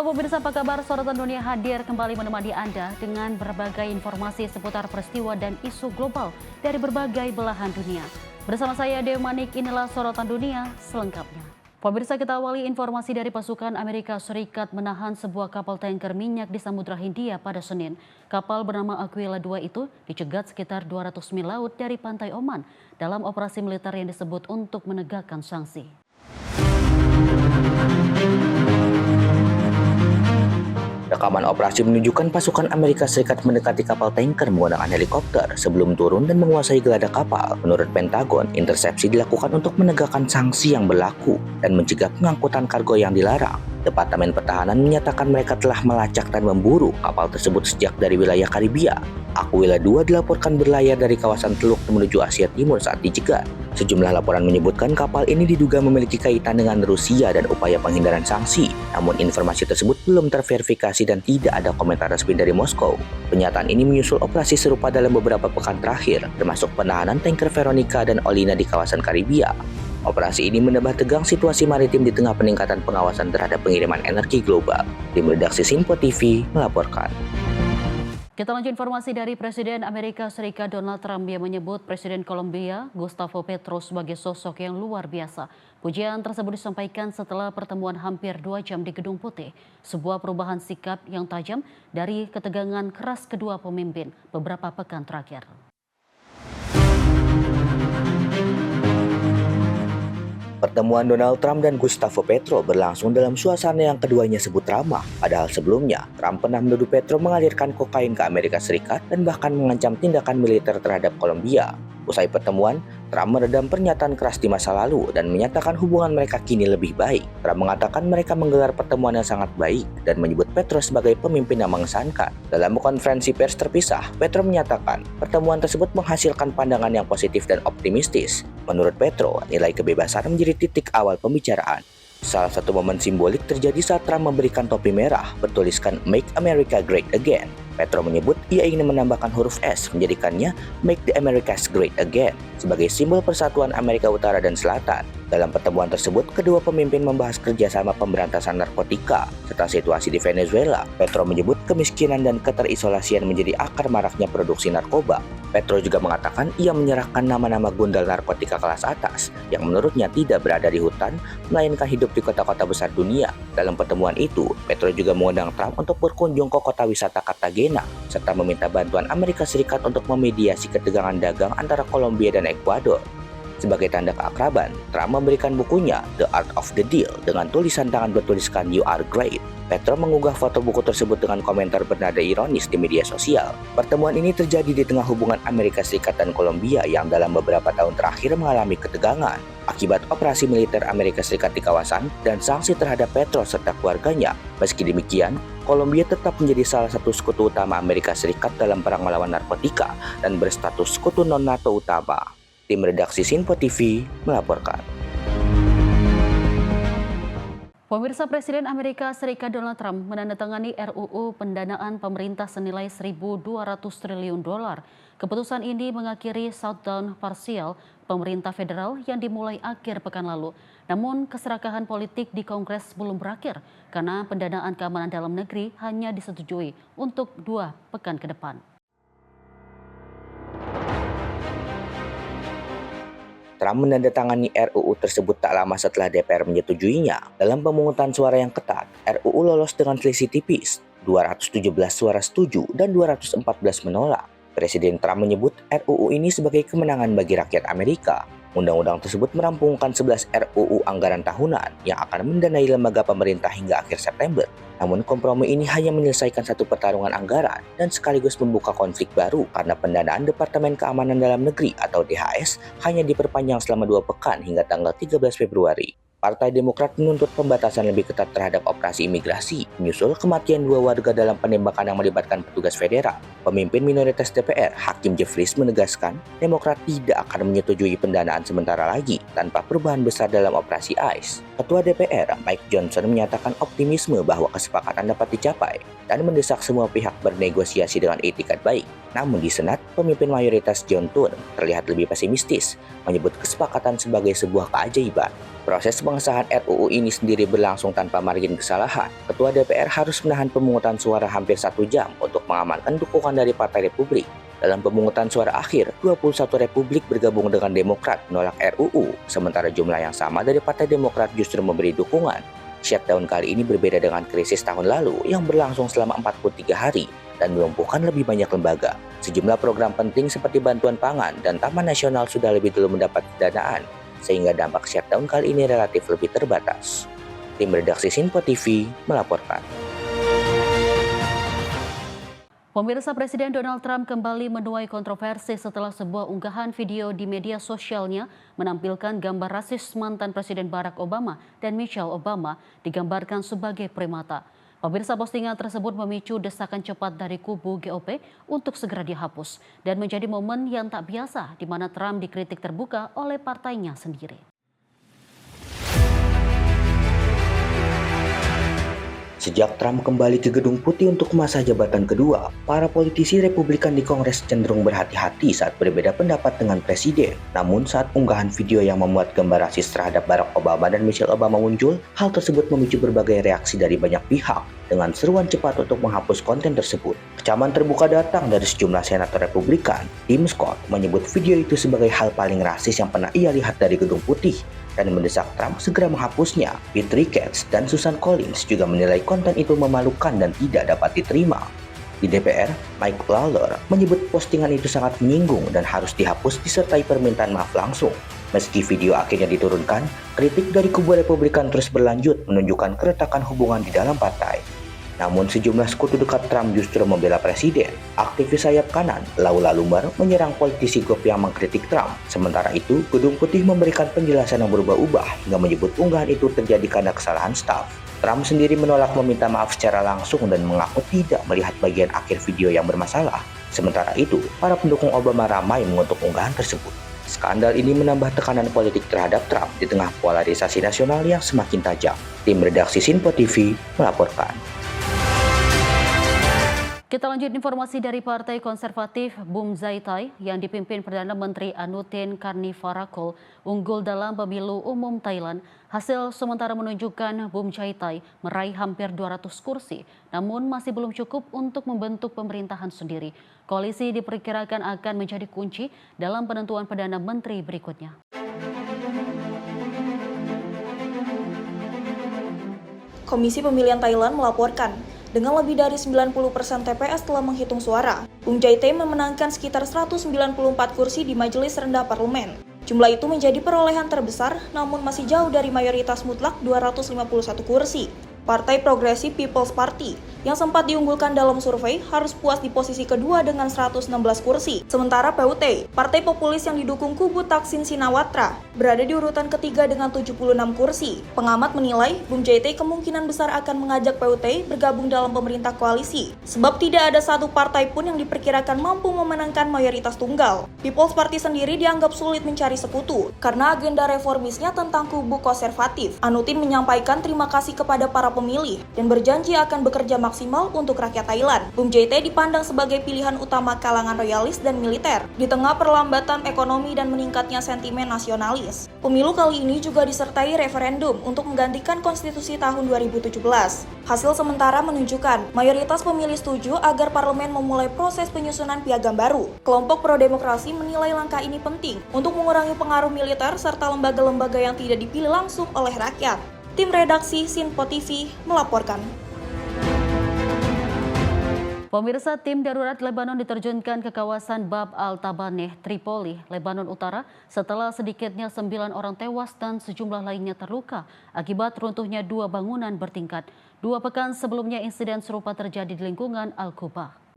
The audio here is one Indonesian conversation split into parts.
Halo pemirsa, apa kabar? Sorotan Dunia hadir kembali menemani Anda dengan berbagai informasi seputar peristiwa dan isu global dari berbagai belahan dunia. Bersama saya Dewi Manik, inilah Sorotan Dunia selengkapnya. Pemirsa, kita awali informasi dari pasukan Amerika Serikat menahan sebuah kapal tanker minyak di Samudra Hindia pada Senin. Kapal bernama Aquila II itu dicegat sekitar 200 mil laut dari pantai Oman dalam operasi militer yang disebut untuk menegakkan sanksi. Rekaman operasi menunjukkan pasukan Amerika Serikat mendekati kapal tanker menggunakan helikopter sebelum turun dan menguasai geladak kapal. Menurut Pentagon, intersepsi dilakukan untuk menegakkan sanksi yang berlaku dan mencegah pengangkutan kargo yang dilarang. Departemen Pertahanan menyatakan mereka telah melacak dan memburu kapal tersebut sejak dari wilayah Karibia. Aquila II dilaporkan berlayar dari kawasan Teluk menuju Asia Timur saat dicegat. Sejumlah laporan menyebutkan kapal ini diduga memiliki kaitan dengan Rusia dan upaya penghindaran sanksi. Namun informasi tersebut belum terverifikasi dan tidak ada komentar resmi dari Moskow. Pernyataan ini menyusul operasi serupa dalam beberapa pekan terakhir, termasuk penahanan tanker Veronica dan Olina di kawasan Karibia. Operasi ini menambah tegang situasi maritim di tengah peningkatan pengawasan terhadap pengiriman energi global. Tim redaksi Sinpo TV melaporkan. Kita lanjut informasi dari Presiden Amerika Serikat Donald Trump yang menyebut Presiden Kolombia Gustavo Petro sebagai sosok yang luar biasa. Pujian tersebut disampaikan setelah pertemuan hampir 2 jam di Gedung Putih. Sebuah perubahan sikap yang tajam dari ketegangan keras kedua pemimpin beberapa pekan terakhir. Pertemuan Donald Trump dan Gustavo Petro berlangsung dalam suasana yang keduanya sebut ramah. Padahal sebelumnya, Trump pernah menuduh Petro mengalirkan kokain ke Amerika Serikat dan bahkan mengancam tindakan militer terhadap Kolombia. Usai pertemuan, Trump meredam pernyataan keras di masa lalu dan menyatakan hubungan mereka kini lebih baik. Trump mengatakan mereka menggelar pertemuan yang sangat baik dan menyebut Petro sebagai pemimpin yang mengesankan. Dalam konferensi pers terpisah, Petro menyatakan pertemuan tersebut menghasilkan pandangan yang positif dan optimistis. Menurut Petro, nilai kebebasan menjadi titik awal pembicaraan. Salah satu momen simbolik terjadi saat Trump memberikan topi merah bertuliskan Make America Great Again. Petro menyebut ia ingin menambahkan huruf S menjadikannya Make the Americas Great Again sebagai simbol persatuan Amerika Utara dan Selatan. Dalam pertemuan tersebut, kedua pemimpin membahas kerjasama pemberantasan narkotika serta situasi di Venezuela. Petro menyebut kemiskinan dan keterisolasian menjadi akar maraknya produksi narkoba. Petro juga mengatakan ia menyerahkan nama-nama gundal narkotika kelas atas yang menurutnya tidak berada di hutan, melainkan hidup di kota-kota besar dunia. Dalam pertemuan itu, Petro juga mengundang Trump untuk berkunjung ke kota wisata Cartagena, serta meminta bantuan Amerika Serikat untuk memediasi ketegangan dagang antara Kolombia dan Ekuador. Sebagai tanda keakraban, Trump memberikan bukunya The Art of the Deal dengan tulisan tangan bertuliskan You Are Great. Petro mengunggah foto buku tersebut dengan komentar bernada ironis di media sosial. Pertemuan ini terjadi di tengah hubungan Amerika Serikat dan Kolombia yang dalam beberapa tahun terakhir mengalami ketegangan akibat operasi militer Amerika Serikat di kawasan dan sanksi terhadap Petro serta keluarganya. Meski demikian, Kolombia tetap menjadi salah satu sekutu utama Amerika Serikat dalam perang melawan narkotika dan berstatus sekutu non-NATO utama. Tim redaksi Sinpo TV melaporkan. Pemirsa, Presiden Amerika Serikat Donald Trump menandatangani RUU pendanaan pemerintah senilai 1.200 triliun dolar. Keputusan ini mengakhiri shutdown parsial pemerintah federal yang dimulai akhir pekan lalu. Namun keserakahan politik di Kongres belum berakhir karena pendanaan keamanan dalam negeri hanya disetujui untuk 2 pekan ke depan. Trump menandatangani RUU tersebut tak lama setelah DPR menyetujuinya. Dalam pemungutan suara yang ketat, RUU lolos dengan selisih tipis, 217 suara setuju dan 214 menolak. Presiden Trump menyebut RUU ini sebagai kemenangan bagi rakyat Amerika. Undang-undang tersebut merampungkan 11 RUU anggaran tahunan yang akan mendanai lembaga pemerintah hingga akhir September. Namun kompromi ini hanya menyelesaikan satu pertarungan anggaran dan sekaligus membuka konflik baru karena pendanaan Departemen Keamanan Dalam Negeri atau DHS hanya diperpanjang selama 2 pekan hingga tanggal 13 Februari. Partai Demokrat menuntut pembatasan lebih ketat terhadap operasi imigrasi, menyusul kematian 2 warga dalam penembakan yang melibatkan petugas federal. Pemimpin minoritas DPR, Hakim Jeffries menegaskan, Demokrat tidak akan menyetujui pendanaan sementara lagi tanpa perubahan besar dalam operasi ICE. Ketua DPR, Mike Johnson menyatakan optimisme bahwa kesepakatan dapat dicapai dan mendesak semua pihak bernegosiasi dengan etikat baik. Namun di Senat, pemimpin mayoritas John Thune terlihat lebih pesimistis, menyebut kesepakatan sebagai sebuah keajaiban. Proses pengesahan RUU ini sendiri berlangsung tanpa margin kesalahan. Ketua DPR harus menahan pemungutan suara hampir 1 jam untuk mengamankan dukungan dari Partai Republik. Dalam pemungutan suara akhir, 21 Republik bergabung dengan Demokrat menolak RUU, sementara jumlah yang sama dari Partai Demokrat justru memberi dukungan. Shutdown kali ini berbeda dengan krisis tahun lalu yang berlangsung selama 43 hari dan melumpuhkan lebih banyak lembaga. Sejumlah program penting seperti bantuan pangan dan Taman Nasional sudah lebih dulu mendapat pendanaan, sehingga dampak shutdown kali ini relatif lebih terbatas. Tim redaksi Sinpo TV melaporkan. Pemirsa, Presiden Donald Trump kembali menuai kontroversi setelah sebuah unggahan video di media sosialnya menampilkan gambar rasis mantan Presiden Barack Obama dan Michelle Obama digambarkan sebagai primata. Pemirsa, postingan tersebut memicu desakan cepat dari kubu GOP untuk segera dihapus dan menjadi momen yang tak biasa di mana Trump dikritik terbuka oleh partainya sendiri. Sejak Trump kembali ke Gedung Putih untuk masa jabatan kedua, para politisi Republikan di Kongres cenderung berhati-hati saat berbeda pendapat dengan Presiden. Namun saat unggahan video yang memuat gambar rasis terhadap Barack Obama dan Michelle Obama muncul, hal tersebut memicu berbagai reaksi dari banyak pihak dengan seruan cepat untuk menghapus konten tersebut. Kecaman terbuka datang dari sejumlah senator Republikan. Tim Scott menyebut video itu sebagai hal paling rasis yang pernah ia lihat dari Gedung Putih dan mendesak Trump segera menghapusnya. Petri Katz dan Susan Collins juga menilai konten itu memalukan dan tidak dapat diterima. Di DPR, Mike Lawler menyebut postingan itu sangat menyinggung dan harus dihapus disertai permintaan maaf langsung. Meski video akhirnya diturunkan, kritik dari kubu Republikan terus berlanjut menunjukkan keretakan hubungan di dalam partai. Namun sejumlah sekutu dekat Trump justru membela Presiden. Aktivis sayap kanan, Laura Loomer, menyerang politisi GOP yang mengkritik Trump. Sementara itu, Gedung Putih memberikan penjelasan yang berubah-ubah hingga menyebut unggahan itu terjadi karena kesalahan staf. Trump sendiri menolak meminta maaf secara langsung dan mengaku tidak melihat bagian akhir video yang bermasalah. Sementara itu, para pendukung Obama ramai mengutuk unggahan tersebut. Skandal ini menambah tekanan politik terhadap Trump di tengah polarisasi nasional yang semakin tajam. Tim redaksi Sinpo TV melaporkan. Kita lanjut informasi dari Partai Konservatif Bum Zaitai yang dipimpin Perdana Menteri Anutin Karnivarakul unggul dalam pemilu umum Thailand. Hasil sementara menunjukkan Bum Zaitai meraih hampir 200 kursi, namun masih belum cukup untuk membentuk pemerintahan sendiri. Koalisi diperkirakan akan menjadi kunci dalam penentuan Perdana Menteri berikutnya. Komisi Pemilihan Thailand melaporkan, dengan lebih dari 90% TPS telah menghitung suara, Bum Jaitai memenangkan sekitar 194 kursi di Majelis Rendah Parlemen. Jumlah itu menjadi perolehan terbesar, namun masih jauh dari mayoritas mutlak 251 kursi. Partai Progressive People's Party yang sempat diunggulkan dalam survei harus puas di posisi kedua dengan 116 kursi. Sementara PUT, partai populis yang didukung kubu Thaksin Shinawatra, berada di urutan ketiga dengan 76 kursi. Pengamat menilai Bum Jaitai kemungkinan besar akan mengajak PUT bergabung dalam pemerintah koalisi, sebab tidak ada satu partai pun yang diperkirakan mampu memenangkan mayoritas tunggal. People's Party sendiri dianggap sulit mencari sekutu karena agenda reformisnya tentang kubu konservatif. Anutin menyampaikan terima kasih kepada para pemilih dan berjanji akan bekerja maksimal untuk rakyat Thailand. Bum Jaitai dipandang sebagai pilihan utama kalangan royalis dan militer di tengah perlambatan ekonomi dan meningkatnya sentimen nasionalis. Pemilu kali ini juga disertai referendum untuk menggantikan konstitusi tahun 2017. Hasil sementara menunjukkan mayoritas pemilih setuju agar parlemen memulai proses penyusunan piagam baru. Kelompok pro-demokrasi menilai langkah ini penting untuk mengurangi pengaruh militer serta lembaga-lembaga yang tidak dipilih langsung oleh rakyat. Tim redaksi Sinpo TV melaporkan. Pemirsa, tim darurat Lebanon diterjunkan ke kawasan Bab al-Tabaneh, Tripoli, Lebanon Utara setelah sedikitnya 9 orang tewas dan sejumlah lainnya terluka akibat runtuhnya 2 bangunan bertingkat. 2 pekan sebelumnya insiden serupa terjadi di lingkungan Al-Quba.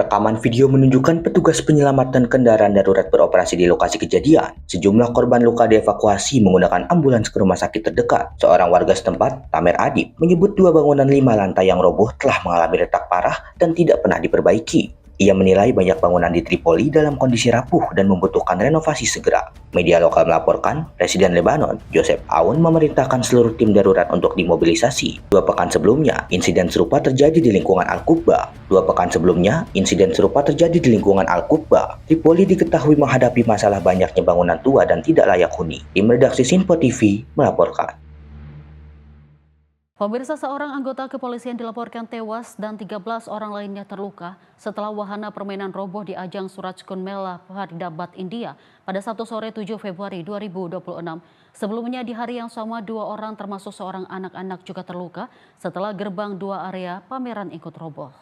Rekaman video menunjukkan petugas penyelamatan kendaraan darurat beroperasi di lokasi kejadian. Sejumlah korban luka dievakuasi menggunakan ambulans ke rumah sakit terdekat. Seorang warga setempat, Tamer Adib, menyebut 2 bangunan 5 lantai yang roboh telah mengalami retak parah dan tidak pernah diperbaiki. Ia menilai banyak bangunan di Tripoli dalam kondisi rapuh dan membutuhkan renovasi segera. Media lokal melaporkan, Presiden Lebanon, Joseph Aoun, memerintahkan seluruh tim darurat untuk dimobilisasi. 2 pekan sebelumnya, insiden serupa terjadi di lingkungan Al-Qubba. Tripoli diketahui menghadapi masalah banyaknya bangunan tua dan tidak layak huni. Tim redaksi Sinpo TV melaporkan. Pemirsa, seorang anggota kepolisian dilaporkan tewas dan 13 orang lainnya terluka setelah wahana permainan roboh di ajang Suraj Kunj Mela Faridabad, India pada Sabtu sore 7 Februari 2026. Sebelumnya di hari yang sama 2 orang termasuk seorang anak-anak juga terluka setelah gerbang 2 area pameran ikut roboh.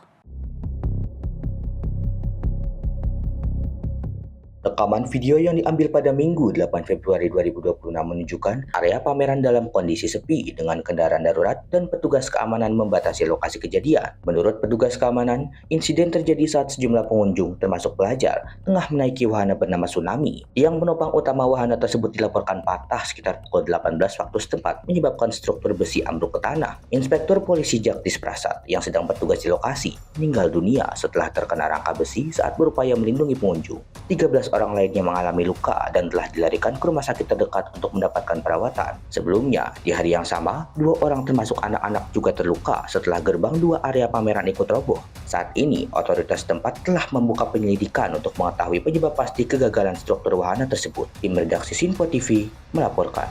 Rekaman video yang diambil pada Minggu 8 Februari 2026 menunjukkan area pameran dalam kondisi sepi dengan kendaraan darurat dan petugas keamanan membatasi lokasi kejadian. Menurut petugas keamanan, insiden terjadi saat sejumlah pengunjung termasuk pelajar tengah menaiki wahana bernama Tsunami. Yang penopang utama wahana tersebut dilaporkan patah sekitar pukul 18 waktu setempat menyebabkan struktur besi ambruk ke tanah. Inspektur Polisi Jagdish Prasad yang sedang bertugas di lokasi meninggal dunia setelah terkena rangka besi saat berupaya melindungi pengunjung. 13 orang lainnya mengalami luka dan telah dilarikan ke rumah sakit terdekat untuk mendapatkan perawatan. Sebelumnya, di hari yang sama, 2 orang termasuk anak-anak juga terluka setelah gerbang 2 area pameran ikut roboh. Saat ini, otoritas tempat telah membuka penyelidikan untuk mengetahui penyebab pasti kegagalan struktur wahana tersebut. Tim redaksi Sinpo TV melaporkan.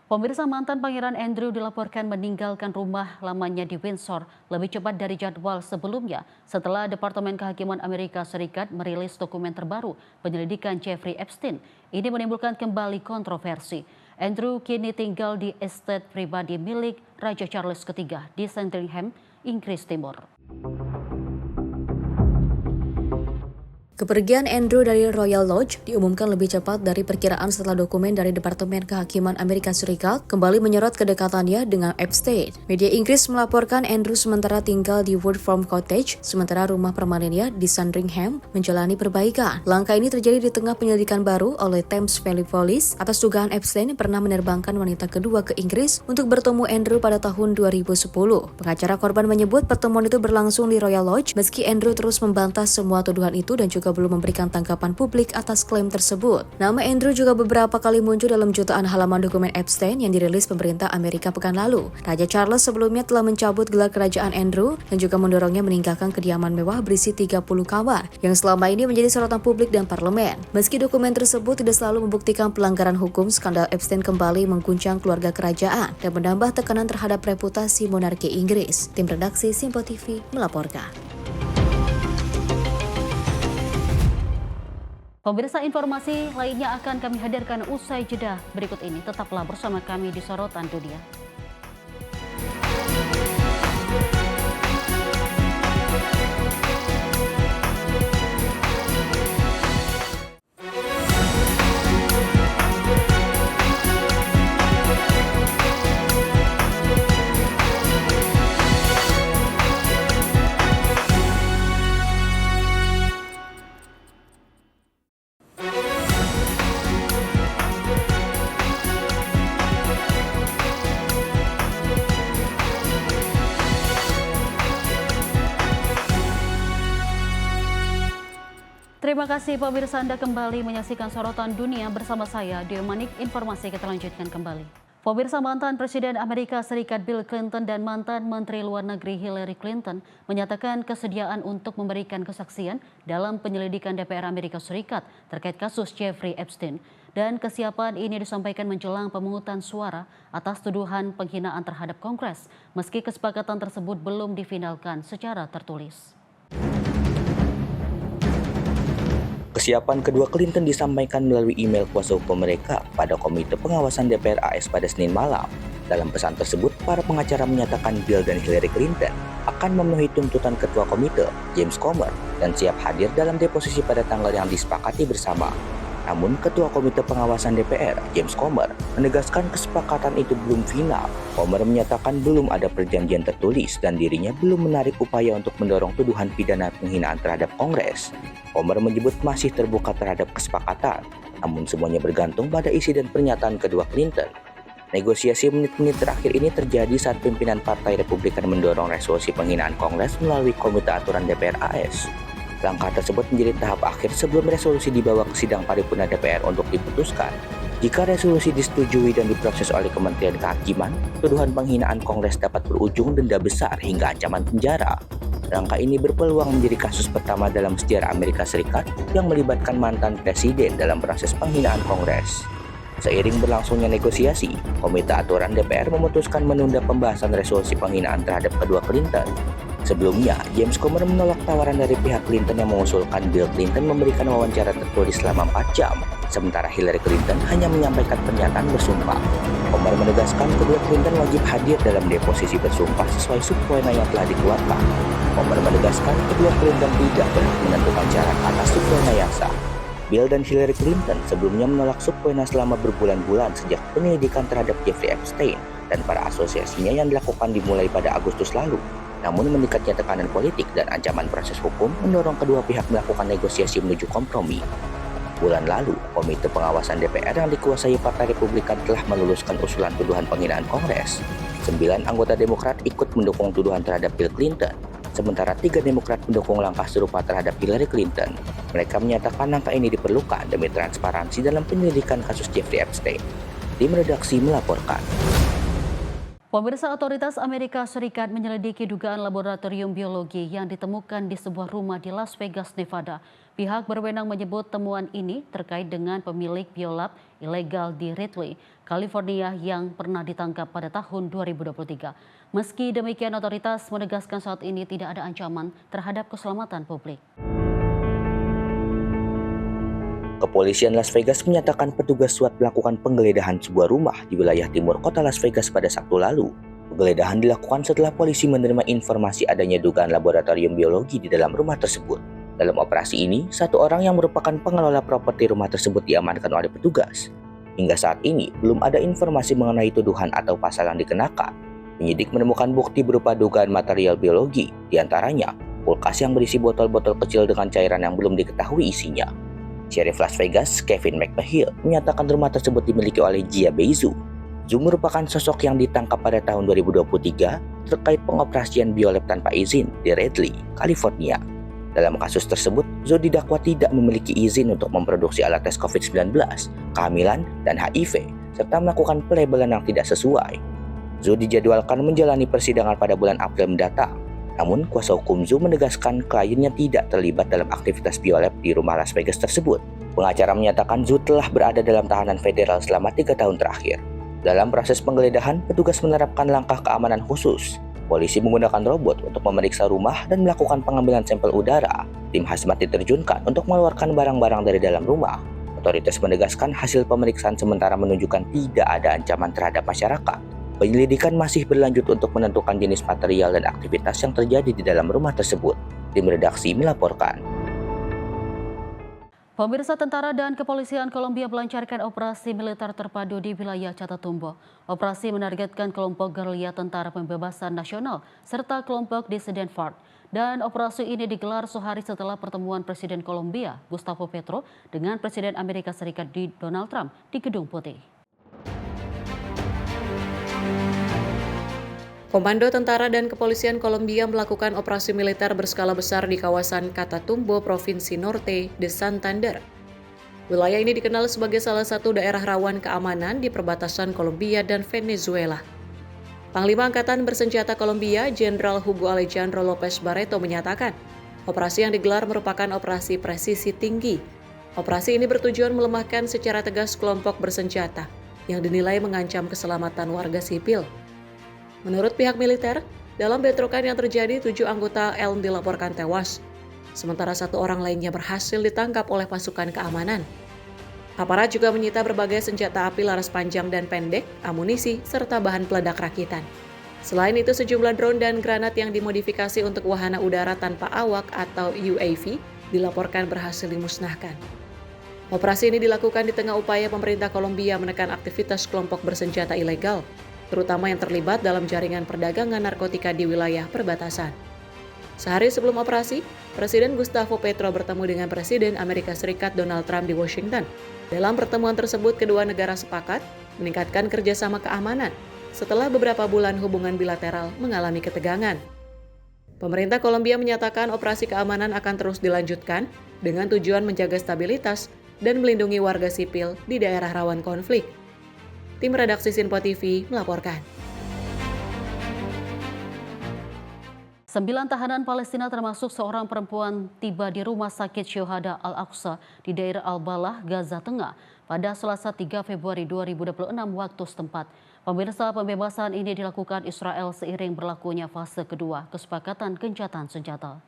Pemirsa, mantan Pangeran Andrew dilaporkan meninggalkan rumah lamanya di Windsor lebih cepat dari jadwal sebelumnya setelah Departemen Kehakiman Amerika Serikat merilis dokumen terbaru penyelidikan Jeffrey Epstein. Ini menimbulkan kembali kontroversi. Andrew kini tinggal di estate pribadi milik Raja Charles III di Sandringham, Inggris Timur. Kepergian Andrew dari Royal Lodge diumumkan lebih cepat dari perkiraan setelah dokumen dari Departemen Kehakiman Amerika Serikat kembali menyorot kedekatannya dengan Epstein. Media Inggris melaporkan Andrew sementara tinggal di Woodford Cottage, sementara rumah permanennya di Sandringham menjalani perbaikan. Langkah ini terjadi di tengah penyelidikan baru oleh Thames Valley Police atas dugaan Epstein pernah menerbangkan wanita kedua ke Inggris untuk bertemu Andrew pada tahun 2010. Pengacara korban menyebut pertemuan itu berlangsung di Royal Lodge meski Andrew terus membantah semua tuduhan itu dan juga belum memberikan tanggapan publik atas klaim tersebut. Nama Andrew juga beberapa kali muncul dalam jutaan halaman dokumen Epstein yang dirilis pemerintah Amerika pekan lalu. Raja Charles sebelumnya telah mencabut gelar kerajaan Andrew dan juga mendorongnya meninggalkan kediaman mewah berisi 30 kamar yang selama ini menjadi sorotan publik dan parlemen. Meski dokumen tersebut tidak selalu membuktikan pelanggaran hukum, skandal Epstein kembali mengguncang keluarga kerajaan dan menambah tekanan terhadap reputasi monarki Inggris. Tim redaksi Sinpo TV melaporkan. Pemirsa, informasi lainnya akan kami hadirkan usai jeda berikut ini. Tetaplah bersama kami di Sorotan Dunia. Terima kasih pemirsa, Anda kembali menyaksikan Sorotan Dunia bersama saya, Dewi Manik. Informasi kita lanjutkan kembali. Pemirsa, mantan Presiden Amerika Serikat Bill Clinton dan mantan Menteri Luar Negeri Hillary Clinton menyatakan kesediaan untuk memberikan kesaksian dalam penyelidikan DPR Amerika Serikat terkait kasus Jeffrey Epstein. Dan kesiapan ini disampaikan menjelang pemungutan suara atas tuduhan penghinaan terhadap Kongres, meski kesepakatan tersebut belum difinalkan secara tertulis. Kesiapan kedua Clinton disampaikan melalui email kuasa hukum mereka pada Komite Pengawasan DPR AS pada Senin malam. Dalam pesan tersebut, para pengacara menyatakan Bill dan Hillary Clinton akan memenuhi tuntutan Ketua Komite, James Comer, dan siap hadir dalam deposisi pada tanggal yang disepakati bersama. Namun, Ketua Komite Pengawasan DPR, James Comer, menegaskan kesepakatan itu belum final. Comer menyatakan belum ada perjanjian tertulis dan dirinya belum menarik upaya untuk mendorong tuduhan pidana penghinaan terhadap Kongres. Comer menyebut masih terbuka terhadap kesepakatan, namun semuanya bergantung pada isi dan pernyataan kedua Clinton. Negosiasi menit-menit terakhir ini terjadi saat pimpinan Partai Republikan mendorong resolusi penghinaan Kongres melalui Komite Aturan DPR AS. Langkah tersebut menjadi tahap akhir sebelum resolusi dibawa ke sidang paripurna DPR untuk diputuskan. Jika resolusi disetujui dan diproses oleh Kementerian Kehakiman, tuduhan penghinaan Kongres dapat berujung denda besar hingga ancaman penjara. Langkah ini berpeluang menjadi kasus pertama dalam sejarah Amerika Serikat yang melibatkan mantan presiden dalam proses penghinaan Kongres. Seiring berlangsungnya negosiasi, Komite Aturan DPR memutuskan menunda pembahasan resolusi penghinaan terhadap kedua Clinton. Sebelumnya, James Comer menolak tawaran dari pihak Clinton yang mengusulkan Bill Clinton memberikan wawancara tertulis selama 4 jam, sementara Hillary Clinton hanya menyampaikan pernyataan bersumpah. Comer menegaskan kedua Clinton wajib hadir dalam deposisi bersumpah sesuai subpoena yang telah dikeluarkan. Comer menegaskan kedua Clinton tidak berhak menentukan syarat atas subpoena yang sah. Bill dan Hillary Clinton sebelumnya menolak subpoena selama berbulan-bulan sejak penyelidikan terhadap Jeffrey Epstein dan para asosiasinya yang dilakukan dimulai pada Agustus lalu. Namun meningkatnya tekanan politik dan ancaman proses hukum mendorong kedua pihak melakukan negosiasi menuju kompromi. Bulan lalu, Komite Pengawasan DPR yang dikuasai Partai Republikan telah meluluskan usulan tuduhan penghinaan Kongres. 9 anggota Demokrat ikut mendukung tuduhan terhadap Bill Clinton, sementara 3 Demokrat mendukung langkah serupa terhadap Hillary Clinton. Mereka menyatakan langkah ini diperlukan demi transparansi dalam penyelidikan kasus Jeffrey Epstein. Tim redaksi melaporkan. Pemirsa, otoritas Amerika Serikat menyelidiki dugaan laboratorium biologi yang ditemukan di sebuah rumah di Las Vegas, Nevada. Pihak berwenang menyebut temuan ini terkait dengan pemilik biolab ilegal di Ridley, California yang pernah ditangkap pada tahun 2023. Meski demikian, otoritas menegaskan saat ini tidak ada ancaman terhadap keselamatan publik. Kepolisian Las Vegas menyatakan petugas SWAT melakukan penggeledahan sebuah rumah di wilayah timur kota Las Vegas pada Sabtu lalu. Penggeledahan dilakukan setelah polisi menerima informasi adanya dugaan laboratorium biologi di dalam rumah tersebut. Dalam operasi ini, 1 orang yang merupakan pengelola properti rumah tersebut diamankan oleh petugas. Hingga saat ini, belum ada informasi mengenai tuduhan atau pasal yang dikenakan. Penyidik menemukan bukti berupa dugaan material biologi, diantaranya kulkas yang berisi botol-botol kecil dengan cairan yang belum diketahui isinya. Sheriff Las Vegas, Kevin McMahill, menyatakan rumah tersebut dimiliki oleh Jia Beizu. Zhu merupakan sosok yang ditangkap pada tahun 2023 terkait pengoperasian biolab tanpa izin di Ridley, California. Dalam kasus tersebut, Zhu didakwa tidak memiliki izin untuk memproduksi alat tes COVID-19, kehamilan, dan HIV, serta melakukan pelabelan yang tidak sesuai. Zhu dijadwalkan menjalani persidangan pada bulan April mendatang. Namun, kuasa hukum Zhu menegaskan kliennya tidak terlibat dalam aktivitas biolab di rumah Las Vegas tersebut. Pengacara menyatakan Zhu telah berada dalam tahanan federal selama 3 tahun terakhir. Dalam proses penggeledahan, petugas menerapkan langkah keamanan khusus. Polisi menggunakan robot untuk memeriksa rumah dan melakukan pengambilan sampel udara. Tim hazmat diterjunkan untuk mengeluarkan barang-barang dari dalam rumah. Otoritas menegaskan hasil pemeriksaan sementara menunjukkan tidak ada ancaman terhadap masyarakat. Penyelidikan masih berlanjut untuk menentukan jenis material dan aktivitas yang terjadi di dalam rumah tersebut. Tim redaksi melaporkan. Pemirsa, tentara dan kepolisian Kolombia melancarkan operasi militer terpadu di wilayah Catatumbo. Operasi menargetkan kelompok gerilya Tentara Pembebasan Nasional serta kelompok Dissident FARC. Dan operasi ini digelar sehari setelah pertemuan Presiden Kolombia, Gustavo Petro, dengan Presiden Amerika Serikat Donald Trump di Gedung Putih. Komando Tentara dan Kepolisian Kolombia melakukan operasi militer berskala besar di kawasan Catatumbo, Provinsi Norte de Santander. Wilayah ini dikenal sebagai salah satu daerah rawan keamanan di perbatasan Kolombia dan Venezuela. Panglima Angkatan Bersenjata Kolombia, Jenderal Hugo Alejandro López Barreto menyatakan, operasi yang digelar merupakan operasi presisi tinggi. Operasi ini bertujuan melemahkan secara tegas kelompok bersenjata yang dinilai mengancam keselamatan warga sipil. Menurut pihak militer, dalam bentrokan yang terjadi 7 anggota ELN dilaporkan tewas, sementara 1 orang lainnya berhasil ditangkap oleh pasukan keamanan. Aparat juga menyita berbagai senjata api laras panjang dan pendek, amunisi, serta bahan peledak rakitan. Selain itu, sejumlah drone dan granat yang dimodifikasi untuk wahana udara tanpa awak atau UAV dilaporkan berhasil dimusnahkan. Operasi ini dilakukan di tengah upaya pemerintah Kolombia menekan aktivitas kelompok bersenjata ilegal, terutama yang terlibat dalam jaringan perdagangan narkotika di wilayah perbatasan. Sehari sebelum operasi, Presiden Gustavo Petro bertemu dengan Presiden Amerika Serikat Donald Trump di Washington. Dalam pertemuan tersebut, kedua negara sepakat meningkatkan kerjasama keamanan setelah beberapa bulan hubungan bilateral mengalami ketegangan. Pemerintah Kolombia menyatakan operasi keamanan akan terus dilanjutkan dengan tujuan menjaga stabilitas dan melindungi warga sipil di daerah rawan konflik. Tim redaksi Sinpo TV melaporkan. 9 tahanan Palestina termasuk seorang perempuan tiba di Rumah Sakit Syuhada Al-Aqsa di daerah Al-Balah, Gaza Tengah pada Selasa 3 Februari 2026 waktu setempat. Pemirsa, pembebasan ini dilakukan Israel seiring berlakunya fase kedua kesepakatan gencatan senjata.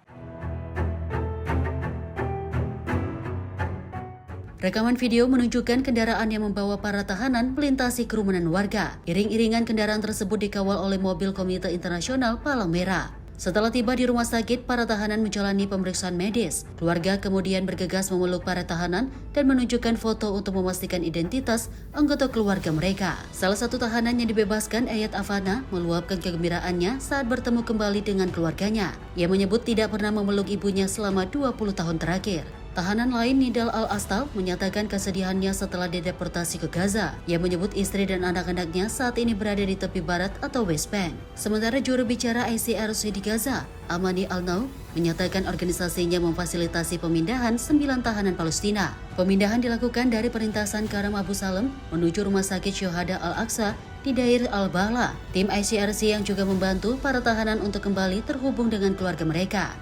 Rekaman video menunjukkan kendaraan yang membawa para tahanan melintasi kerumunan warga. Iring-iringan kendaraan tersebut dikawal oleh mobil Komite Internasional Palang Merah. Setelah tiba di rumah sakit, para tahanan menjalani pemeriksaan medis. Keluarga kemudian bergegas memeluk para tahanan dan menunjukkan foto untuk memastikan identitas anggota keluarga mereka. Salah satu tahanan yang dibebaskan, Ayat Afana, meluapkan kegembiraannya saat bertemu kembali dengan keluarganya. Ia menyebut tidak pernah memeluk ibunya selama 20 tahun terakhir. Tahanan lain, Nidal Al-Astal, menyatakan kesedihannya setelah dideportasi ke Gaza. Ia menyebut istri dan anak-anaknya saat ini berada di tepi barat atau West Bank. Sementara juru bicara ICRC di Gaza, Amani Al-Nau, menyatakan organisasinya memfasilitasi pemindahan 9 tahanan Palestina. Pemindahan dilakukan dari perlintasan Karam Abu Salem menuju Rumah Sakit Syuhada Al-Aqsa di daerah Al-Balah. Tim ICRC yang juga membantu para tahanan untuk kembali terhubung dengan keluarga mereka.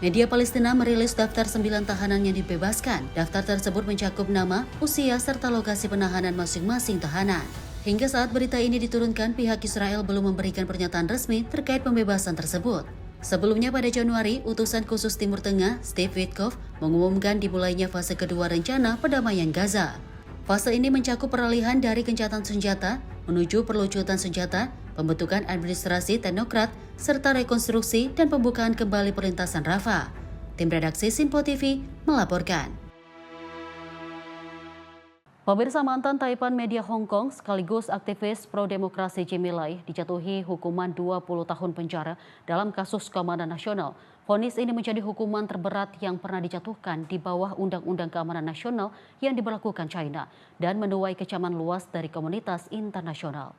Media Palestina merilis daftar 9 tahanan yang dibebaskan. Daftar tersebut mencakup nama, usia, serta lokasi penahanan masing-masing tahanan. Hingga saat berita ini diturunkan, pihak Israel belum memberikan pernyataan resmi terkait pembebasan tersebut. Sebelumnya pada Januari, utusan khusus Timur Tengah, Steve Witkoff, mengumumkan dimulainya fase kedua rencana perdamaian Gaza. Fase ini mencakup peralihan dari gencatan senjata menuju perlucutan senjata, pembentukan administrasi teknokrat, serta rekonstruksi dan pembukaan kembali perlintasan Rafah. Tim redaksi Sinpo TV melaporkan. Pemirsa, mantan Taipan Media Hong Kong sekaligus aktivis pro-demokrasi Jimmy Lai dijatuhi hukuman 20 tahun penjara dalam kasus keamanan nasional. Vonis ini menjadi hukuman terberat yang pernah dijatuhkan di bawah Undang-Undang Keamanan Nasional yang diberlakukan China dan menuai kecaman luas dari komunitas internasional.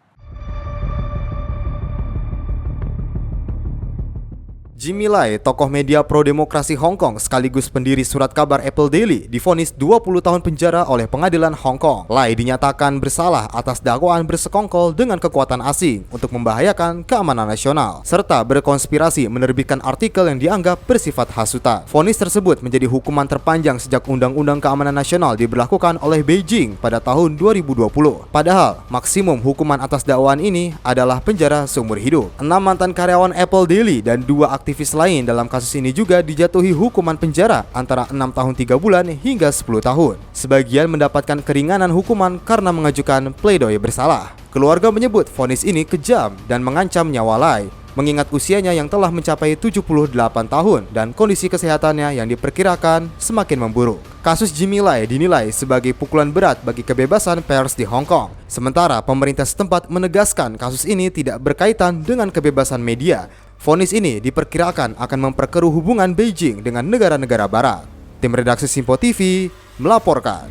Jimmy Lai, tokoh media pro-demokrasi Hong Kong sekaligus pendiri surat kabar Apple Daily, divonis 20 tahun penjara oleh pengadilan Hong Kong. Lai dinyatakan bersalah atas dakwaan bersekongkol dengan kekuatan asing untuk membahayakan keamanan nasional, serta berkonspirasi menerbitkan artikel yang dianggap bersifat hasutan. Vonis tersebut menjadi hukuman terpanjang sejak Undang-Undang Keamanan Nasional diberlakukan oleh Beijing pada tahun 2020. Padahal, maksimum hukuman atas dakwaan ini adalah penjara seumur hidup. 6 mantan karyawan Apple Daily dan 2 aktivis lain dalam kasus ini juga dijatuhi hukuman penjara antara 6 tahun 3 bulan hingga 10 tahun. Sebagian mendapatkan keringanan hukuman karena mengajukan pledoi bersalah. Keluarga menyebut vonis ini kejam dan mengancam nyawa Lai, mengingat usianya yang telah mencapai 78 tahun dan kondisi kesehatannya yang diperkirakan semakin memburuk. Kasus Jimmy Lai dinilai sebagai pukulan berat bagi kebebasan pers di Hong Kong. Sementara pemerintah setempat menegaskan kasus ini tidak berkaitan dengan kebebasan media. Vonis ini diperkirakan akan memperkeruh hubungan Beijing dengan negara-negara barat. Tim redaksi Sinpo TV melaporkan.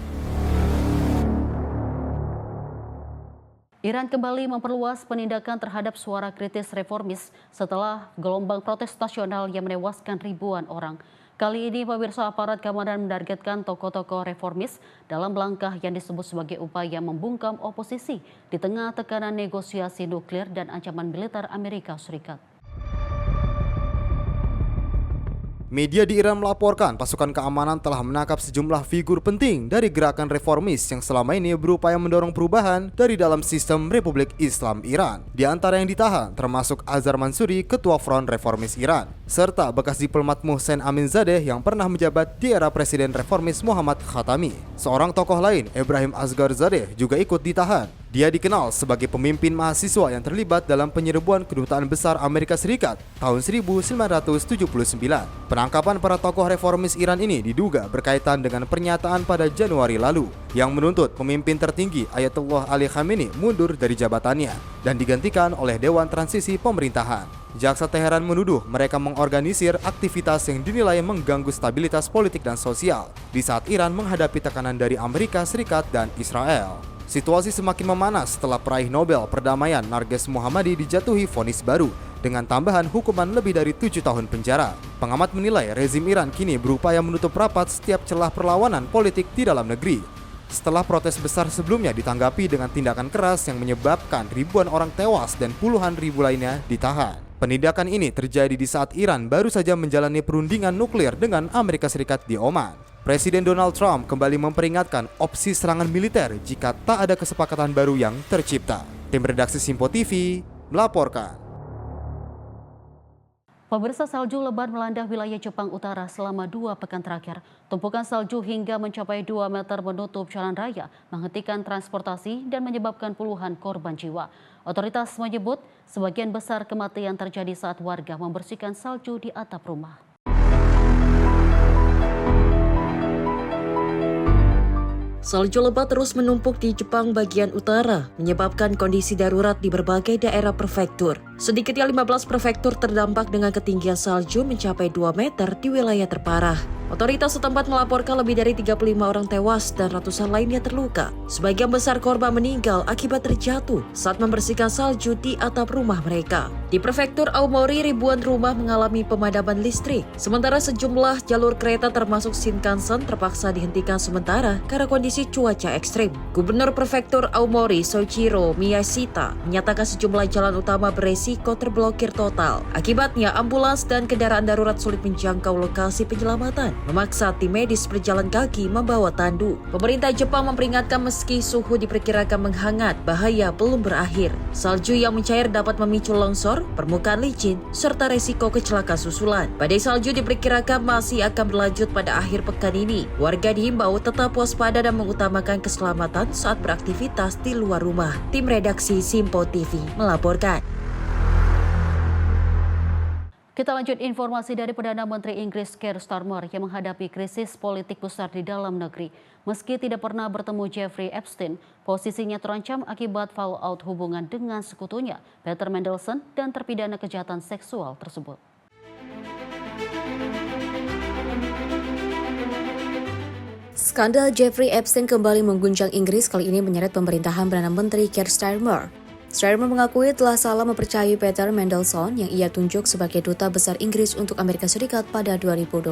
Iran kembali memperluas penindakan terhadap suara kritis reformis setelah gelombang protes nasional yang menewaskan ribuan orang. Kali ini, pemirsa, aparat keamanan menargetkan tokoh-tokoh reformis dalam langkah yang disebut sebagai upaya membungkam oposisi di tengah tekanan negosiasi nuklir dan ancaman militer Amerika Serikat. Media di Iran melaporkan pasukan keamanan telah menangkap sejumlah figur penting dari gerakan reformis yang selama ini berupaya mendorong perubahan dari dalam sistem Republik Islam Iran. Di antara yang ditahan termasuk Azhar Mansuri, Ketua Front Reformis Iran, serta bekas diplomat Mohsen Aminzadeh yang pernah menjabat di era Presiden Reformis Muhammad Khatami. Seorang tokoh lain, Ebrahim Asgharzadeh, juga ikut ditahan. Dia dikenal sebagai pemimpin mahasiswa yang terlibat dalam penyerbuan kedutaan besar Amerika Serikat tahun 1979. Penangkapan para tokoh reformis Iran ini diduga berkaitan dengan pernyataan pada Januari lalu yang menuntut pemimpin tertinggi Ayatollah Ali Khamenei mundur dari jabatannya dan digantikan oleh Dewan Transisi Pemerintahan. Jaksa Teheran menuduh mereka mengorganisir aktivitas yang dinilai mengganggu stabilitas politik dan sosial di saat Iran menghadapi tekanan dari Amerika Serikat dan Israel. Situasi semakin memanas setelah peraih Nobel Perdamaian Narges Mohammadi dijatuhi vonis baru dengan tambahan hukuman lebih dari 7 tahun penjara. Pengamat menilai rezim Iran kini berupaya menutup rapat setiap celah perlawanan politik di dalam negeri. Setelah protes besar sebelumnya ditanggapi dengan tindakan keras yang menyebabkan ribuan orang tewas dan puluhan ribu lainnya ditahan. Penindakan ini terjadi di saat Iran baru saja menjalani perundingan nuklir dengan Amerika Serikat di Oman. Presiden Donald Trump kembali memperingatkan opsi serangan militer jika tak ada kesepakatan baru yang tercipta. Tim redaksi Simpo TV melaporkan. Pemirsa, salju lebat melanda wilayah Jepang Utara selama 2 pekan terakhir. Tumpukan salju hingga mencapai 2 meter menutup jalan raya, menghentikan transportasi dan menyebabkan puluhan korban jiwa. Otoritas menyebut sebagian besar kematian terjadi saat warga membersihkan salju di atap rumah. Salju lebat terus menumpuk di Jepang bagian utara, menyebabkan kondisi darurat di berbagai daerah prefektur. Sedikitnya 15 prefektur terdampak dengan ketinggian salju mencapai 2 meter di wilayah terparah. Otoritas setempat melaporkan lebih dari 35 orang tewas dan ratusan lainnya terluka. Sebagian besar korban meninggal akibat terjatuh saat membersihkan salju di atap rumah mereka. Di prefektur Aomori, ribuan rumah mengalami pemadaman listrik. Sementara sejumlah jalur kereta termasuk Shinkansen terpaksa dihentikan sementara karena kondisi cuaca ekstrim. Gubernur prefektur Aomori, Soichiro Miyashita, menyatakan sejumlah jalan utama beresiko terblokir total. Akibatnya, ambulans dan kendaraan darurat sulit menjangkau lokasi penyelamatan, memaksa tim medis berjalan kaki membawa tandu. Pemerintah Jepang memperingatkan meski suhu diperkirakan menghangat, bahaya belum berakhir. Salju yang mencair dapat memicu longsor, permukaan licin, serta resiko kecelakaan susulan. Badai salju diperkirakan masih akan berlanjut pada akhir pekan ini. Warga dihimbau tetap waspada dan mengutamakan keselamatan saat beraktivitas di luar rumah. Tim redaksi Simpo TV melaporkan. Kita lanjut informasi dari Perdana Menteri Inggris Keir Starmer yang menghadapi krisis politik besar di dalam negeri. Meski tidak pernah bertemu Jeffrey Epstein, posisinya terancam akibat fallout hubungan dengan sekutunya, Peter Mandelson, dan terpidana kejahatan seksual tersebut. Skandal Jeffrey Epstein kembali mengguncang Inggris, kali ini menyeret pemerintahan Perdana Menteri Keir Starmer. Starmer mengakui telah salah mempercayai Peter Mandelson yang ia tunjuk sebagai duta besar Inggris untuk Amerika Serikat pada 2024.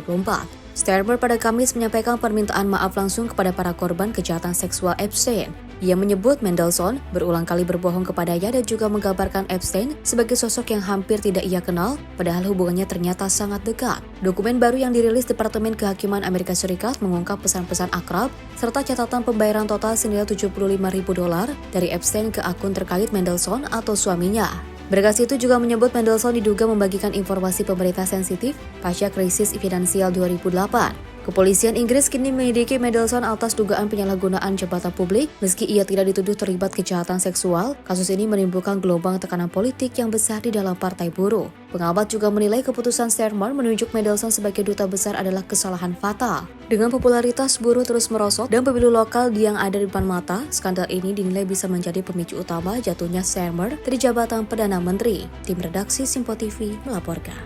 Starmer pada Kamis menyampaikan permintaan maaf langsung kepada para korban kejahatan seksual Epstein. Ia menyebut Mandelson berulang kali berbohong kepadanya dan juga menggambarkan Epstein sebagai sosok yang hampir tidak ia kenal, padahal hubungannya ternyata sangat dekat. Dokumen baru yang dirilis Departemen Kehakiman Amerika Serikat mengungkap pesan-pesan akrab serta catatan pembayaran total senilai $75.000 dari Epstein ke akun terkait Mandelson atau suaminya. Berkas itu juga menyebut Mandelson diduga membagikan informasi pemerintah sensitif pasca krisis finansial 2008. Kepolisian Inggris kini menyelidiki Mandelson atas dugaan penyalahgunaan jabatan publik. Meski ia tidak dituduh terlibat kejahatan seksual, kasus ini menimbulkan gelombang tekanan politik yang besar di dalam Partai Buruh. Pengamat juga menilai keputusan Starmer menunjuk Mandelson sebagai duta besar adalah kesalahan fatal. Dengan popularitas buruh terus merosot dan pemilu lokal yang ada di depan mata, skandal ini dinilai bisa menjadi pemicu utama jatuhnya Starmer dari jabatan Perdana Menteri. Tim redaksi Simpo TV melaporkan.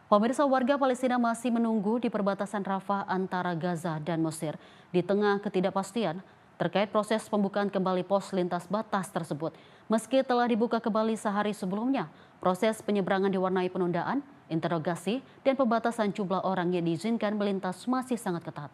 Pemirsa, warga Palestina masih menunggu di perbatasan Rafah antara Gaza dan Mesir di tengah ketidakpastian terkait proses pembukaan kembali pos lintas batas tersebut. Meski telah dibuka kembali sehari sebelumnya, proses penyeberangan diwarnai penundaan, interogasi, dan pembatasan jumlah orang yang diizinkan melintas masih sangat ketat.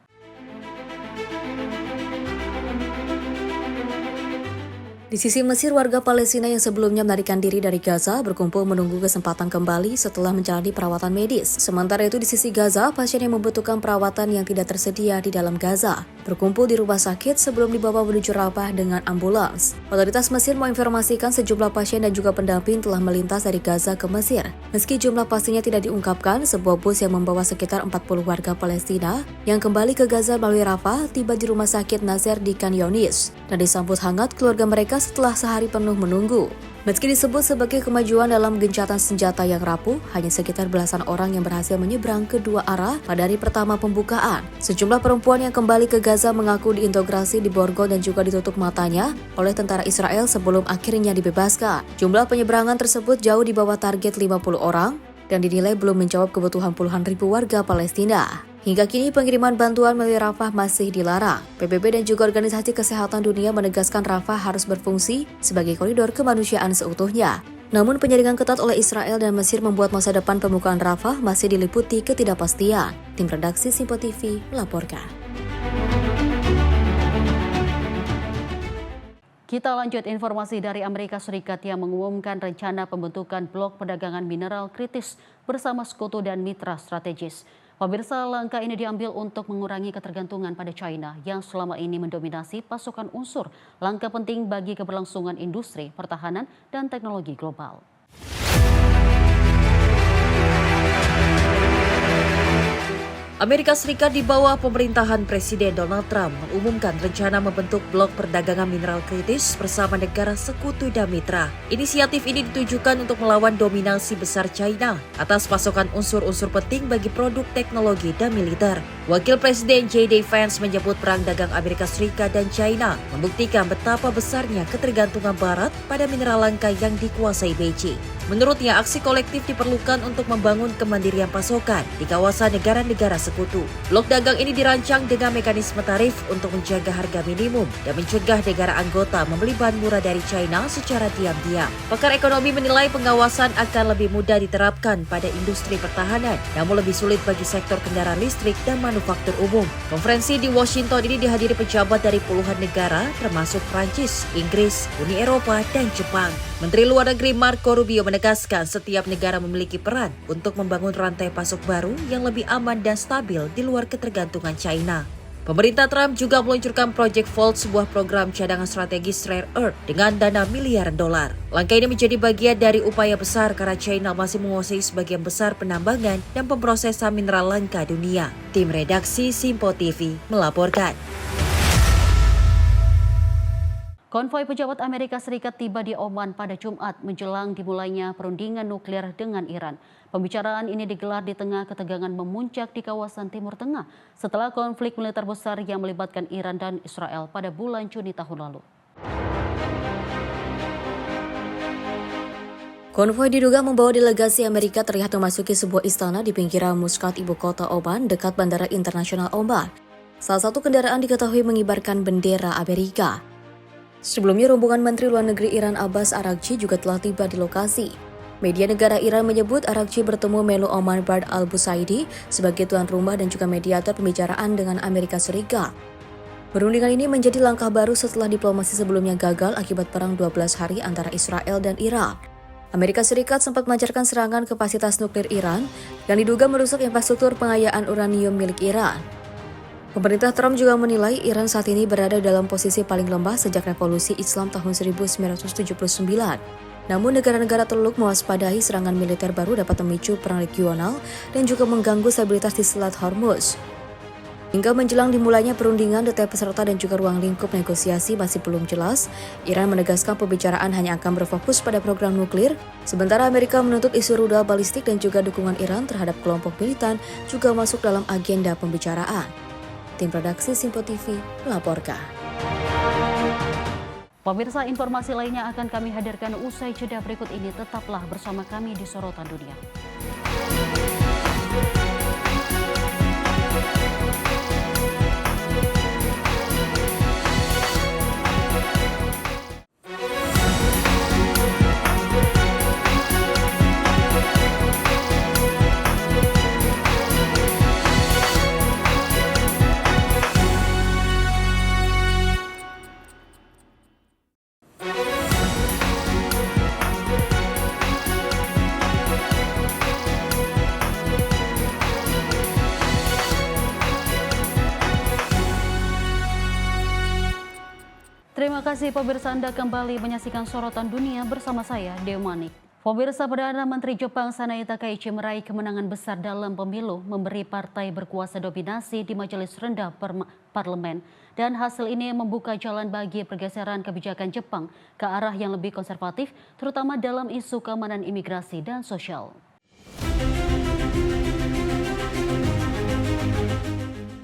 Di sisi Mesir, warga Palestina yang sebelumnya melarikan diri dari Gaza berkumpul menunggu kesempatan kembali setelah menjalani perawatan medis. Sementara itu di sisi Gaza, pasien yang membutuhkan perawatan yang tidak tersedia di dalam Gaza. berkumpul di rumah sakit sebelum dibawa menuju Rafah dengan ambulans. Otoritas Mesir menginformasikan sejumlah pasien dan juga pendamping telah melintas dari Gaza ke Mesir. Meski jumlah pastinya tidak diungkapkan, sebuah bus yang membawa sekitar 40 warga Palestina yang kembali ke Gaza melalui Rafah tiba di rumah sakit Nasser di Khan Younis dan disambut hangat keluarga mereka setelah sehari penuh menunggu. Meski disebut sebagai kemajuan dalam gencatan senjata yang rapuh, hanya sekitar belasan orang yang berhasil menyeberang kedua arah pada hari pertama pembukaan. Sejumlah perempuan yang kembali ke Gaza mengaku diintegrasi, diborgol dan juga ditutup matanya oleh tentara Israel sebelum akhirnya dibebaskan. Jumlah penyeberangan tersebut jauh di bawah target 50 orang dan dinilai belum menjawab kebutuhan puluhan ribu warga Palestina. Hingga kini pengiriman bantuan melalui Rafah masih dilarang. PBB dan juga Organisasi Kesehatan Dunia menegaskan Rafah harus berfungsi sebagai koridor kemanusiaan seutuhnya. Namun penyaringan ketat oleh Israel dan Mesir membuat masa depan pembukaan Rafah masih diliputi ketidakpastian. Tim redaksi Simpo TV melaporkan. Kita lanjut informasi dari Amerika Serikat yang mengumumkan rencana pembentukan blok perdagangan mineral kritis bersama sekutu dan mitra strategis. Pemirsa, langkah ini diambil untuk mengurangi ketergantungan pada China yang selama ini mendominasi pasokan unsur, langkah penting bagi keberlangsungan industri, pertahanan, dan teknologi global. Amerika Serikat di bawah pemerintahan Presiden Donald Trump mengumumkan rencana membentuk blok perdagangan mineral kritis bersama negara sekutu dan mitra. Inisiatif ini ditujukan untuk melawan dominasi besar China atas pasokan unsur-unsur penting bagi produk teknologi dan militer. Wakil Presiden J.D. Vance menyebut perang dagang Amerika Serikat dan China membuktikan betapa besarnya ketergantungan Barat pada mineral langka yang dikuasai Beijing. Menurutnya, aksi kolektif diperlukan untuk membangun kemandirian pasokan di kawasan negara-negara sekutu. Blok dagang ini dirancang dengan mekanisme tarif untuk menjaga harga minimum dan mencegah negara anggota membeli bahan murah dari China secara diam-diam. Pakar ekonomi menilai pengawasan akan lebih mudah diterapkan pada industri pertahanan, namun lebih sulit bagi sektor kendaraan listrik dan manufaktur umum. Konferensi di Washington ini dihadiri pejabat dari puluhan negara termasuk Prancis, Inggris, Uni Eropa, dan Jepang. Menteri Luar Negeri Marco Rubio menegaskan setiap negara memiliki peran untuk membangun rantai pasok baru yang lebih aman dan stabil di luar ketergantungan China. Pemerintah Trump juga meluncurkan Project Vault, sebuah program cadangan strategis rare earth dengan dana miliaran dolar. Langkah ini menjadi bagian dari upaya besar karena China masih menguasai sebagian besar penambangan dan pemrosesan mineral langka dunia. Tim redaksi Simpo TV melaporkan. Konvoi pejabat Amerika Serikat tiba di Oman pada Jumat menjelang dimulainya perundingan nuklir dengan Iran. Pembicaraan ini digelar di tengah ketegangan memuncak di kawasan Timur Tengah setelah konflik militer besar yang melibatkan Iran dan Israel pada bulan Juni tahun lalu. Konvoi diduga membawa delegasi Amerika terlihat memasuki sebuah istana di pinggiran Muscat, ibu kota Oman, dekat Bandara Internasional Oman. Salah satu kendaraan diketahui mengibarkan bendera Amerika. Sebelumnya, rombongan Menteri Luar Negeri Iran Abbas Araghchi juga telah tiba di lokasi. Media negara Iran menyebut Araghchi bertemu Menlu Oman Bard al-Busaidi sebagai tuan rumah dan juga mediator pembicaraan dengan Amerika Serikat. Perundingan ini menjadi langkah baru setelah diplomasi sebelumnya gagal akibat perang 12 hari antara Israel dan Irak. Amerika Serikat sempat melancarkan serangan ke fasilitas nuklir Iran yang diduga merusak infrastruktur pengayaan uranium milik Iran. Pemerintah Trump juga menilai Iran saat ini berada dalam posisi paling lemah sejak revolusi Islam tahun 1979. Namun negara-negara Teluk mewaspadai serangan militer baru dapat memicu perang regional dan juga mengganggu stabilitas di Selat Hormuz. Hingga menjelang dimulainya perundingan, detail peserta dan juga ruang lingkup negosiasi masih belum jelas. Iran menegaskan pembicaraan hanya akan berfokus pada program nuklir, sementara Amerika menuntut isu rudal balistik dan juga dukungan Iran terhadap kelompok militan juga masuk dalam agenda pembicaraan. Tim redaksi Simpo TV melaporkan. Pemirsa, informasi lainnya akan kami hadirkan usai jeda berikut ini. Tetaplah bersama kami di Sorotan Dunia. Terima kasih pemirsa, Anda kembali menyaksikan Sorotan Dunia bersama saya, Dewi Manik. Pemirsa, Perdana Menteri Jepang Sanae Takaichi meraih kemenangan besar dalam pemilu, memberi partai berkuasa dominasi di Majelis Rendah Parlemen. Dan hasil ini membuka jalan bagi pergeseran kebijakan Jepang ke arah yang lebih konservatif, terutama dalam isu keamanan imigrasi dan sosial.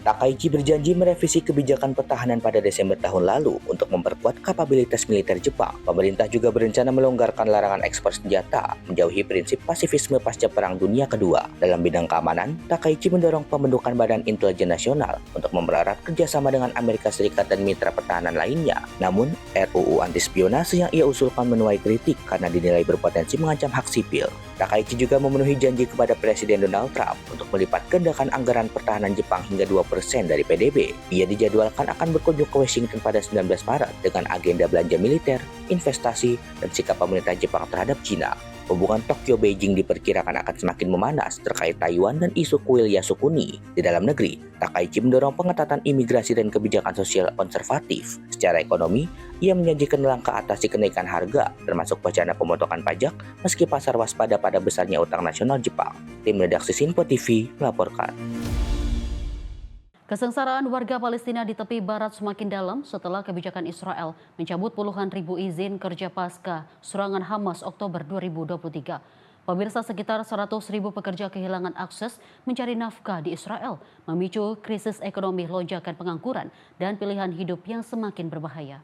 Takaichi berjanji merevisi kebijakan pertahanan pada Desember tahun lalu untuk memperkuat kapabilitas militer Jepang. Pemerintah juga berencana melonggarkan larangan ekspor senjata, menjauhi prinsip pasifisme pasca Perang Dunia Kedua. Dalam bidang keamanan, Takaichi mendorong pembentukan Badan Intelijen Nasional untuk mempererat kerjasama dengan Amerika Serikat dan mitra pertahanan lainnya. Namun, RUU anti-spionase yang ia usulkan menuai kritik karena dinilai berpotensi mengancam hak sipil. Takaichi juga memenuhi janji kepada Presiden Donald Trump untuk melipat gandakan anggaran pertahanan Jepang hingga 2% dari PDB. Ia dijadwalkan akan berkunjung ke Washington pada 19 Maret dengan agenda belanja militer, investasi, dan sikap pemerintah Jepang terhadap China. Hubungan Tokyo-Beijing diperkirakan akan semakin memanas terkait Taiwan dan isu kuil Yasukuni. Di dalam negeri, Takaichi mendorong pengetatan imigrasi dan kebijakan sosial konservatif. Secara ekonomi, ia menyajikan langkah atasi kenaikan harga, termasuk wacana pemotongan pajak, meski pasar waspada pada besarnya utang nasional Jepang. Tim redaksi Sinpo TV melaporkan. Kesengsaraan warga Palestina di tepi barat semakin dalam setelah kebijakan Israel mencabut puluhan ribu izin kerja pasca serangan Hamas Oktober 2023. Pemirsa, sekitar 100.000 pekerja kehilangan akses mencari nafkah di Israel, memicu krisis ekonomi, lonjakan pengangguran, dan pilihan hidup yang semakin berbahaya.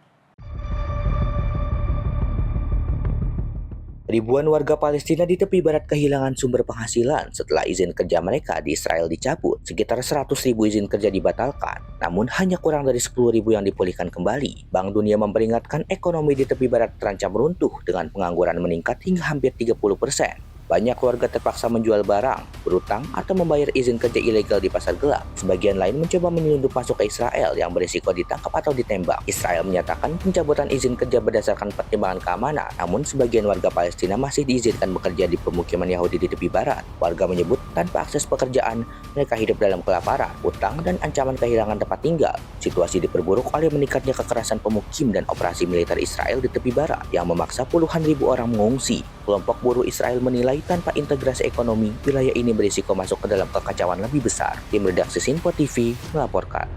Ribuan warga Palestina di tepi barat kehilangan sumber penghasilan setelah izin kerja mereka di Israel dicabut. Sekitar 100.000 izin kerja dibatalkan, namun hanya kurang dari 10.000 yang dipulihkan kembali. Bank Dunia memperingatkan ekonomi di tepi barat terancam runtuh dengan pengangguran meningkat hingga hampir 30%. Banyak warga terpaksa menjual barang, berutang, atau membayar izin kerja ilegal di pasar gelap. Sebagian lain mencoba menyelundup masuk ke Israel yang berisiko ditangkap atau ditembak. Israel menyatakan pencabutan izin kerja berdasarkan pertimbangan keamanan, namun sebagian warga Palestina masih diizinkan bekerja di pemukiman Yahudi di tepi barat. Warga menyebut tanpa akses pekerjaan, mereka hidup dalam kelaparan, utang, dan ancaman kehilangan tempat tinggal. Situasi diperburuk oleh meningkatnya kekerasan pemukim dan operasi militer Israel di tepi barat yang memaksa puluhan ribu orang mengungsi. Kelompok buruh Israel menilai tanpa integrasi ekonomi, wilayah ini berisiko masuk ke dalam kekacauan lebih besar. Tim redaksi Sinpo TV melaporkan.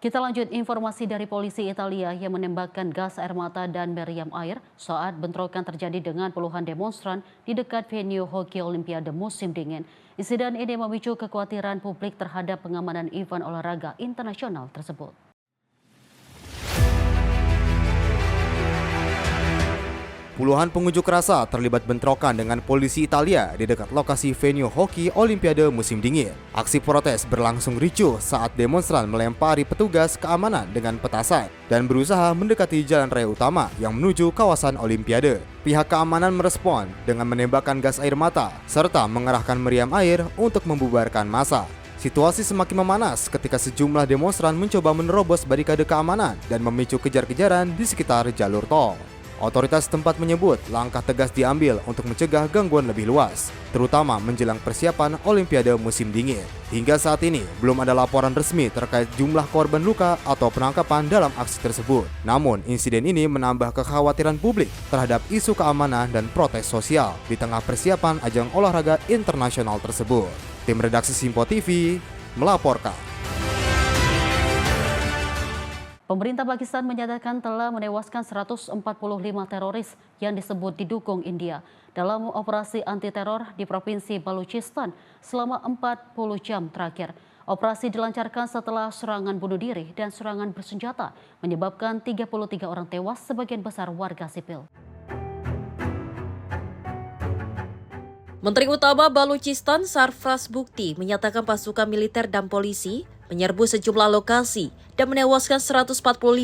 Kita lanjut informasi dari polisi Italia yang menembakkan gas air mata dan meriam air saat bentrokan terjadi dengan puluhan demonstran di dekat venue hoki Olimpiade musim dingin. Insiden ini memicu kekhawatiran publik terhadap pengamanan event olahraga internasional tersebut. Puluhan pengunjuk rasa terlibat bentrokan dengan polisi Italia di dekat lokasi venue hoki Olimpiade musim dingin. Aksi protes berlangsung ricuh saat demonstran melempari petugas keamanan dengan petasan dan berusaha mendekati jalan raya utama yang menuju kawasan Olimpiade. Pihak keamanan merespon dengan menembakkan gas air mata serta mengerahkan meriam air untuk membubarkan massa. Situasi semakin memanas ketika sejumlah demonstran mencoba menerobos barikade keamanan dan memicu kejar-kejaran di sekitar jalur tol. Otoritas setempat menyebut langkah tegas diambil untuk mencegah gangguan lebih luas, terutama menjelang persiapan Olimpiade musim dingin. Hingga saat ini, belum ada laporan resmi terkait jumlah korban luka atau penangkapan dalam aksi tersebut. Namun, insiden ini menambah kekhawatiran publik terhadap isu keamanan dan protes sosial di tengah persiapan ajang olahraga internasional tersebut. Tim redaksi Sinpo TV melaporkan. Pemerintah Pakistan menyatakan telah menewaskan 145 teroris yang disebut didukung India dalam operasi anti-teror di Provinsi Balochistan selama 40 jam terakhir. Operasi dilancarkan setelah serangan bunuh diri dan serangan bersenjata menyebabkan 33 orang tewas, sebagian besar warga sipil. Menteri Utama Balochistan Sarfraz Bukti menyatakan pasukan militer dan polisi menyerbu sejumlah lokasi dan menewaskan 145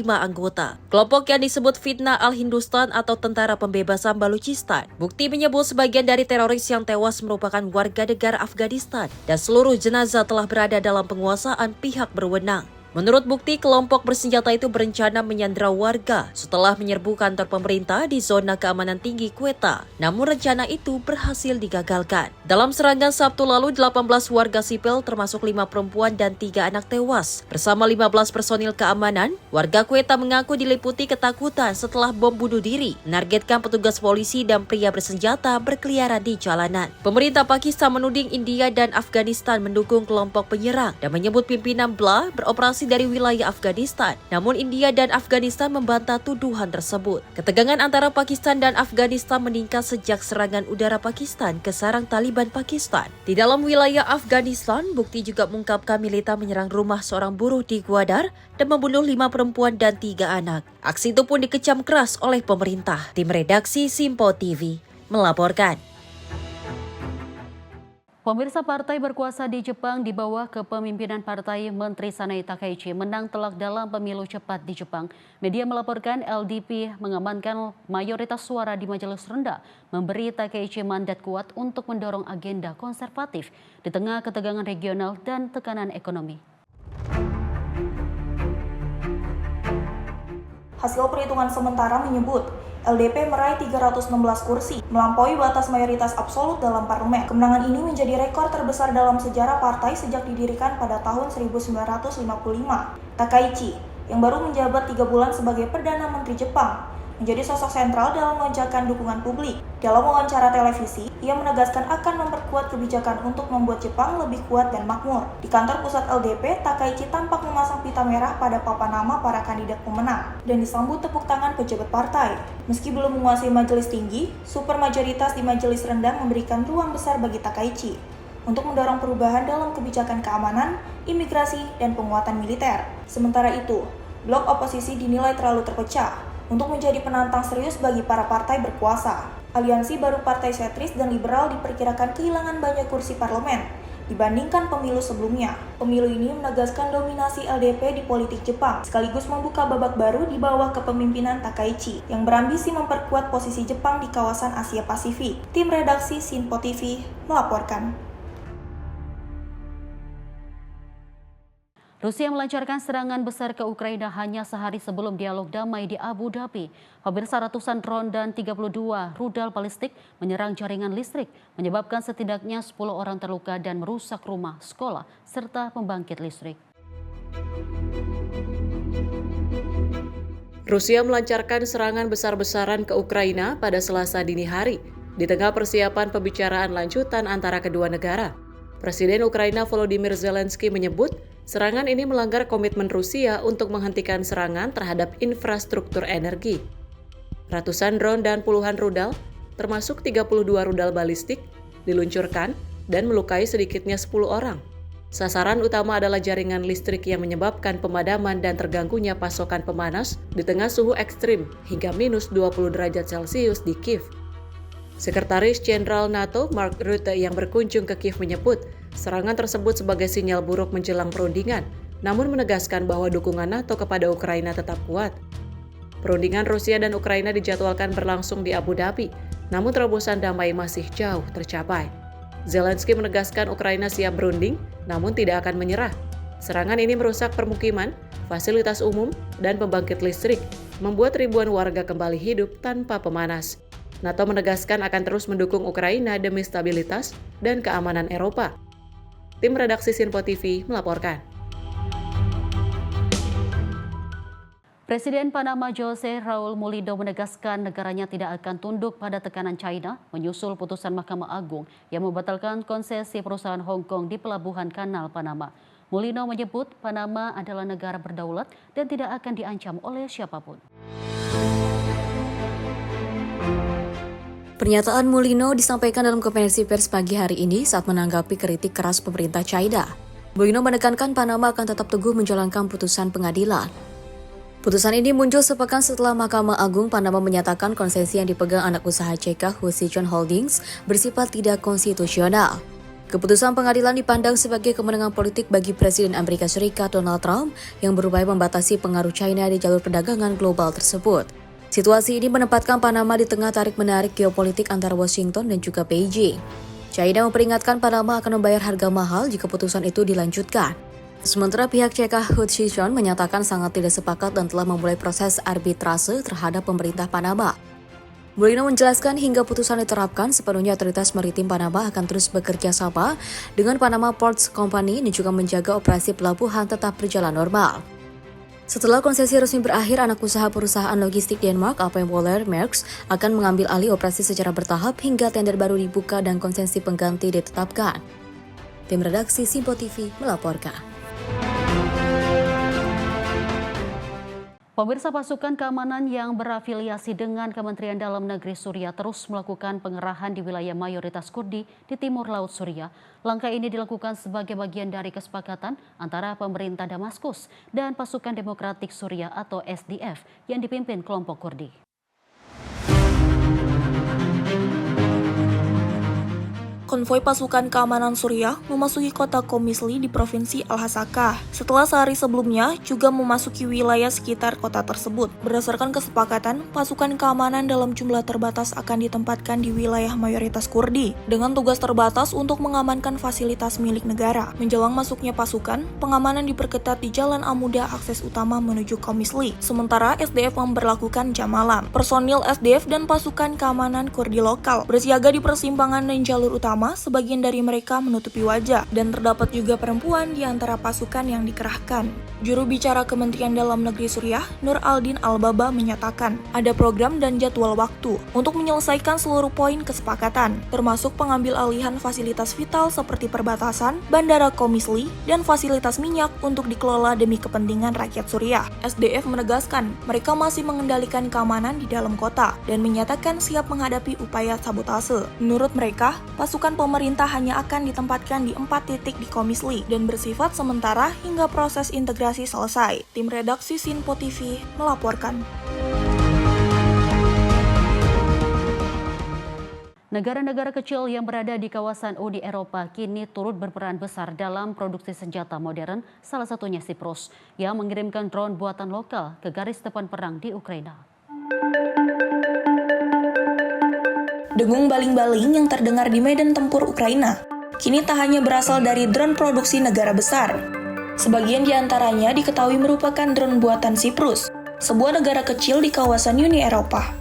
anggota. Kelompok yang disebut Fitna Al-Hindustan atau Tentara Pembebasan Balochistan. Bukti menyebut sebagian dari teroris yang tewas merupakan warga negara Afghanistan dan seluruh jenazah telah berada dalam penguasaan pihak berwenang. Menurut bukti, kelompok bersenjata itu berencana menyandera warga setelah menyerbu kantor pemerintah di zona keamanan tinggi Quetta. Namun rencana itu berhasil digagalkan. Dalam serangan Sabtu lalu, 18 warga sipil termasuk 5 perempuan dan 3 anak tewas. Bersama 15 personil keamanan, warga Quetta mengaku diliputi ketakutan setelah bom bunuh diri menargetkan petugas polisi dan pria bersenjata berkeliaran di jalanan. Pemerintah Pakistan menuding India dan Afghanistan mendukung kelompok penyerang dan menyebut pimpinan BLA beroperasi dari wilayah Afghanistan. Namun India dan Afghanistan membantah tuduhan tersebut. Ketegangan antara Pakistan dan Afghanistan meningkat sejak serangan udara Pakistan ke sarang Taliban Pakistan. Di dalam wilayah Afghanistan, bukti juga mengungkapkan militer menyerang rumah seorang buruh di Gwadar dan membunuh 5 perempuan dan 3 anak. Aksi itu pun dikecam keras oleh pemerintah. Tim redaksi Simpo TV melaporkan. Pemirsa, partai berkuasa di Jepang di bawah kepemimpinan Partai Menteri Sanai Takaichi menang telak dalam pemilu cepat di Jepang. Media melaporkan LDP mengamankan mayoritas suara di majelis rendah, memberi Takaichi mandat kuat untuk mendorong agenda konservatif di tengah ketegangan regional dan tekanan ekonomi. Hasil perhitungan sementara menyebut LDP meraih 316 kursi, melampaui batas mayoritas absolut dalam parlemen. Kemenangan ini menjadi rekor terbesar dalam sejarah partai sejak didirikan pada tahun 1955. Takaichi, yang baru menjabat 3 bulan sebagai Perdana Menteri Jepang, menjadi sosok sentral dalam melonjakkan dukungan publik. Dalam wawancara televisi, ia menegaskan akan memperkuat kebijakan untuk membuat Jepang lebih kuat dan makmur. Di kantor pusat LDP, Takaichi tampak memasang pita merah pada papan nama para kandidat pemenang dan disambut tepuk tangan pejabat partai. Meski belum menguasai majelis tinggi, super majoritas di majelis rendah memberikan ruang besar bagi Takaichi untuk mendorong perubahan dalam kebijakan keamanan, imigrasi, dan penguatan militer. Sementara itu, blok oposisi dinilai terlalu terpecah untuk menjadi penantang serius bagi para partai berkuasa. Aliansi baru Partai Sentris dan Liberal diperkirakan kehilangan banyak kursi parlemen dibandingkan pemilu sebelumnya. Pemilu ini menegaskan dominasi LDP di politik Jepang, sekaligus membuka babak baru di bawah kepemimpinan Takaichi yang berambisi memperkuat posisi Jepang di kawasan Asia Pasifik. Tim redaksi Simpo TV melaporkan. Rusia melancarkan serangan besar ke Ukraina hanya sehari sebelum dialog damai di Abu Dhabi. Pemirsa, ratusan drone dan 32 rudal balistik menyerang jaringan listrik, menyebabkan setidaknya 10 orang terluka dan merusak rumah, sekolah, serta pembangkit listrik. Rusia melancarkan serangan besar-besaran ke Ukraina pada Selasa dini hari, di tengah persiapan pembicaraan lanjutan antara kedua negara. Presiden Ukraina Volodymyr Zelensky menyebut serangan ini melanggar komitmen Rusia untuk menghentikan serangan terhadap infrastruktur energi. Ratusan drone dan puluhan rudal, termasuk 32 rudal balistik, diluncurkan dan melukai sedikitnya 10 orang. Sasaran utama adalah jaringan listrik yang menyebabkan pemadaman dan terganggunya pasokan pemanas di tengah suhu ekstrim hingga minus 20 derajat Celcius di Kiev. Sekretaris Jenderal NATO Mark Rutte yang berkunjung ke Kiev menyebut serangan tersebut sebagai sinyal buruk menjelang perundingan, namun menegaskan bahwa dukungan NATO kepada Ukraina tetap kuat. Perundingan Rusia dan Ukraina dijadwalkan berlangsung di Abu Dhabi, namun terobosan damai masih jauh tercapai. Zelensky menegaskan Ukraina siap berunding, namun tidak akan menyerah. Serangan ini merusak permukiman, fasilitas umum, dan pembangkit listrik, membuat ribuan warga kembali hidup tanpa pemanas. NATO menegaskan akan terus mendukung Ukraina demi stabilitas dan keamanan Eropa. Tim redaksi Simpo TV melaporkan. Presiden Panama Jose Raul Mulino menegaskan negaranya tidak akan tunduk pada tekanan China menyusul putusan Mahkamah Agung yang membatalkan konsesi perusahaan Hong Kong di Pelabuhan Kanal Panama. Mulino menyebut Panama adalah negara berdaulat dan tidak akan diancam oleh siapapun. Pernyataan Mulino disampaikan dalam konferensi pers pagi hari ini saat menanggapi kritik keras pemerintah China. Mulino menekankan Panama akan tetap teguh menjalankan putusan pengadilan. Putusan ini muncul sepekan setelah Mahkamah Agung Panama menyatakan konsesi yang dipegang anak usaha CK Husichon Holdings bersifat tidak konstitusional. Keputusan pengadilan dipandang sebagai kemenangan politik bagi Presiden Amerika Serikat Donald Trump yang berupaya membatasi pengaruh China di jalur perdagangan global tersebut. Situasi ini menempatkan Panama di tengah tarik-menarik geopolitik antara Washington dan juga Beijing. China memperingatkan Panama akan membayar harga mahal jika putusan itu dilanjutkan. Sementara pihak CK Hu Chichon menyatakan sangat tidak sepakat dan telah memulai proses arbitrase terhadap pemerintah Panama. Molina menjelaskan hingga putusan diterapkan, sepenuhnya otoritas maritim Panama akan terus bekerja sama dengan Panama Ports Company dan juga menjaga operasi pelabuhan tetap berjalan normal. Setelah konsesi resmi berakhir, anak usaha perusahaan logistik Denmark, AP Møller - Mærsk, akan mengambil alih operasi secara bertahap hingga tender baru dibuka dan konsesi pengganti ditetapkan. Tim redaksi Simpo TV melaporkan. Pemirsa, pasukan keamanan yang berafiliasi dengan Kementerian Dalam Negeri Suriah terus melakukan pengerahan di wilayah mayoritas Kurdi di timur laut Suriah. Langkah ini dilakukan sebagai bagian dari kesepakatan antara pemerintah Damaskus dan pasukan Demokratik Suriah atau SDF yang dipimpin kelompok Kurdi. Konvoi pasukan keamanan Suriah memasuki kota Komisli di Provinsi Al-Hasakah setelah sehari sebelumnya juga memasuki wilayah sekitar kota tersebut. Berdasarkan kesepakatan, pasukan keamanan dalam jumlah terbatas akan ditempatkan di wilayah mayoritas Kurdi dengan tugas terbatas untuk mengamankan fasilitas milik negara. Menjelang masuknya pasukan, pengamanan diperketat di Jalan Amuda akses utama menuju Komisli. Sementara SDF memberlakukan jam malam. Personil SDF dan pasukan keamanan Kurdi lokal bersiaga di persimpangan dan jalur utama. Sebagian dari mereka menutupi wajah dan terdapat juga perempuan di antara pasukan yang dikerahkan. Juru bicara Kementerian Dalam Negeri Suriah, Nur Aldin Al-Baba menyatakan ada program dan jadwal waktu untuk menyelesaikan seluruh poin kesepakatan, termasuk pengambil alihan fasilitas vital seperti perbatasan, bandara Komisli, dan fasilitas minyak untuk dikelola demi kepentingan rakyat Suriah. SDF menegaskan mereka masih mengendalikan keamanan di dalam kota dan menyatakan siap menghadapi upaya sabotase. Menurut mereka, pasukan pemerintah hanya akan ditempatkan di 4 titik di Komisli dan bersifat sementara hingga proses integrasi selesai. Tim redaksi Simpo TV melaporkan. Negara-negara kecil yang berada di kawasan Uni Eropa kini turut berperan besar dalam produksi senjata modern, salah satunya Siprus, yang mengirimkan drone buatan lokal ke garis depan perang di Ukraina. Dengung baling-baling yang terdengar di medan tempur Ukraina kini tak hanya berasal dari drone produksi negara besar. Sebagian di antaranya diketahui merupakan drone buatan Siprus, sebuah negara kecil di kawasan Uni Eropa.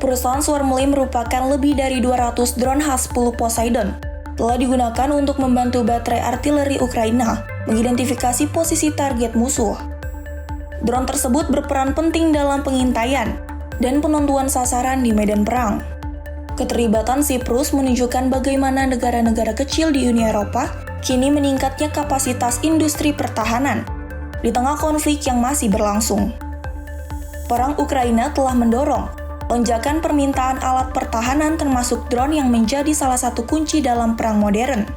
Perusahaan Swarmley merupakan lebih dari 200 drone H-10 Poseidon telah digunakan untuk membantu baterai artileri Ukraina mengidentifikasi posisi target musuh. Drone tersebut berperan penting dalam pengintaian dan penentuan sasaran di medan perang. Keterlibatan Siprus menunjukkan bagaimana negara-negara kecil di Uni Eropa kini meningkatnya kapasitas industri pertahanan di tengah konflik yang masih berlangsung. Perang Ukraina telah mendorong lonjakan permintaan alat pertahanan termasuk drone yang menjadi salah satu kunci dalam perang modern.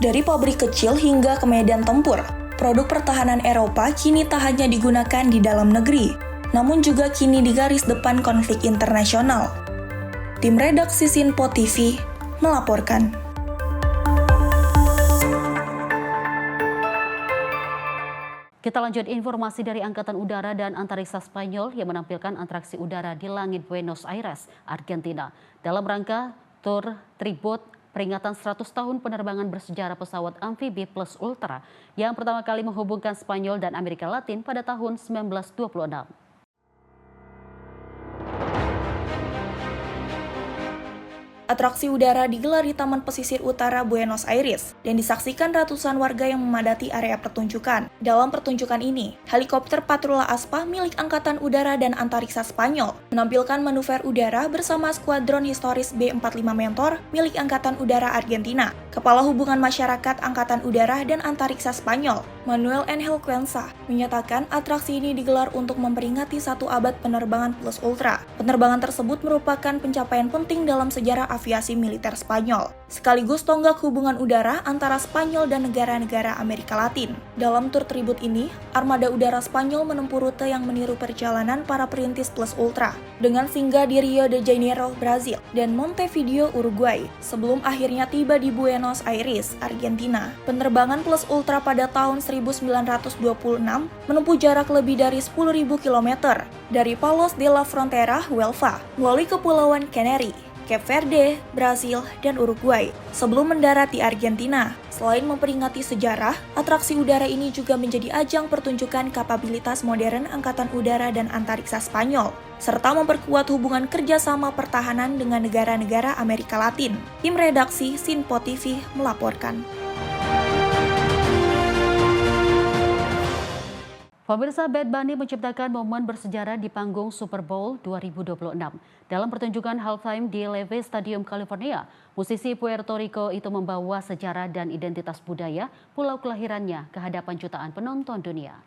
Dari pabrik kecil hingga ke medan tempur, produk pertahanan Eropa kini tak hanya digunakan di dalam negeri, namun juga kini di garis depan konflik internasional. Tim redaksi Simpo TV melaporkan. Kita lanjut informasi dari Angkatan Udara dan Antariksa Spanyol yang menampilkan atraksi udara di langit Buenos Aires, Argentina. Dalam rangka tur tribut peringatan 100 tahun penerbangan bersejarah pesawat amfibi Plus Ultra yang pertama kali menghubungkan Spanyol dan Amerika Latin pada tahun 1926. Atraksi udara digelar di Taman Pesisir Utara Buenos Aires dan disaksikan ratusan warga yang memadati area pertunjukan. Dalam pertunjukan ini, helikopter patroli ASPA milik Angkatan Udara dan Antariksa Spanyol menampilkan manuver udara bersama skuadron historis B-45 Mentor milik Angkatan Udara Argentina. Kepala Hubungan Masyarakat Angkatan Udara dan Antariksa Spanyol, Manuel Angel Cuenca, menyatakan atraksi ini digelar untuk memperingati 1 abad penerbangan Plus Ultra. Penerbangan tersebut merupakan pencapaian penting dalam sejarah aviasi militer Spanyol, sekaligus tonggak hubungan udara antara Spanyol dan negara-negara Amerika Latin. Dalam tur tribut ini, armada udara Spanyol menempuh rute yang meniru perjalanan para perintis Plus Ultra, dengan singgah di Rio de Janeiro, Brazil, dan Montevideo, Uruguay, sebelum akhirnya tiba di Buenos Aires, Argentina. Penerbangan Plus Ultra pada tahun 1926 menempuh jarak lebih dari 10.000 km dari Palos de la Frontera, Huelva, melalui Kepulauan Canary, Cape Verde, Brasil, dan Uruguay sebelum mendarat di Argentina. Selain memperingati sejarah, atraksi udara ini juga menjadi ajang pertunjukan kapabilitas modern Angkatan Udara dan Antariksa Spanyol, serta memperkuat hubungan kerjasama pertahanan dengan negara-negara Amerika Latin. Tim redaksi Sinpo TV melaporkan. Pemirsa, Bad Bunny menciptakan momen bersejarah di panggung Super Bowl 2026. Dalam pertunjukan halftime di Levy Stadium, California, musisi Puerto Rico itu membawa sejarah dan identitas budaya pulau kelahirannya ke hadapan jutaan penonton dunia.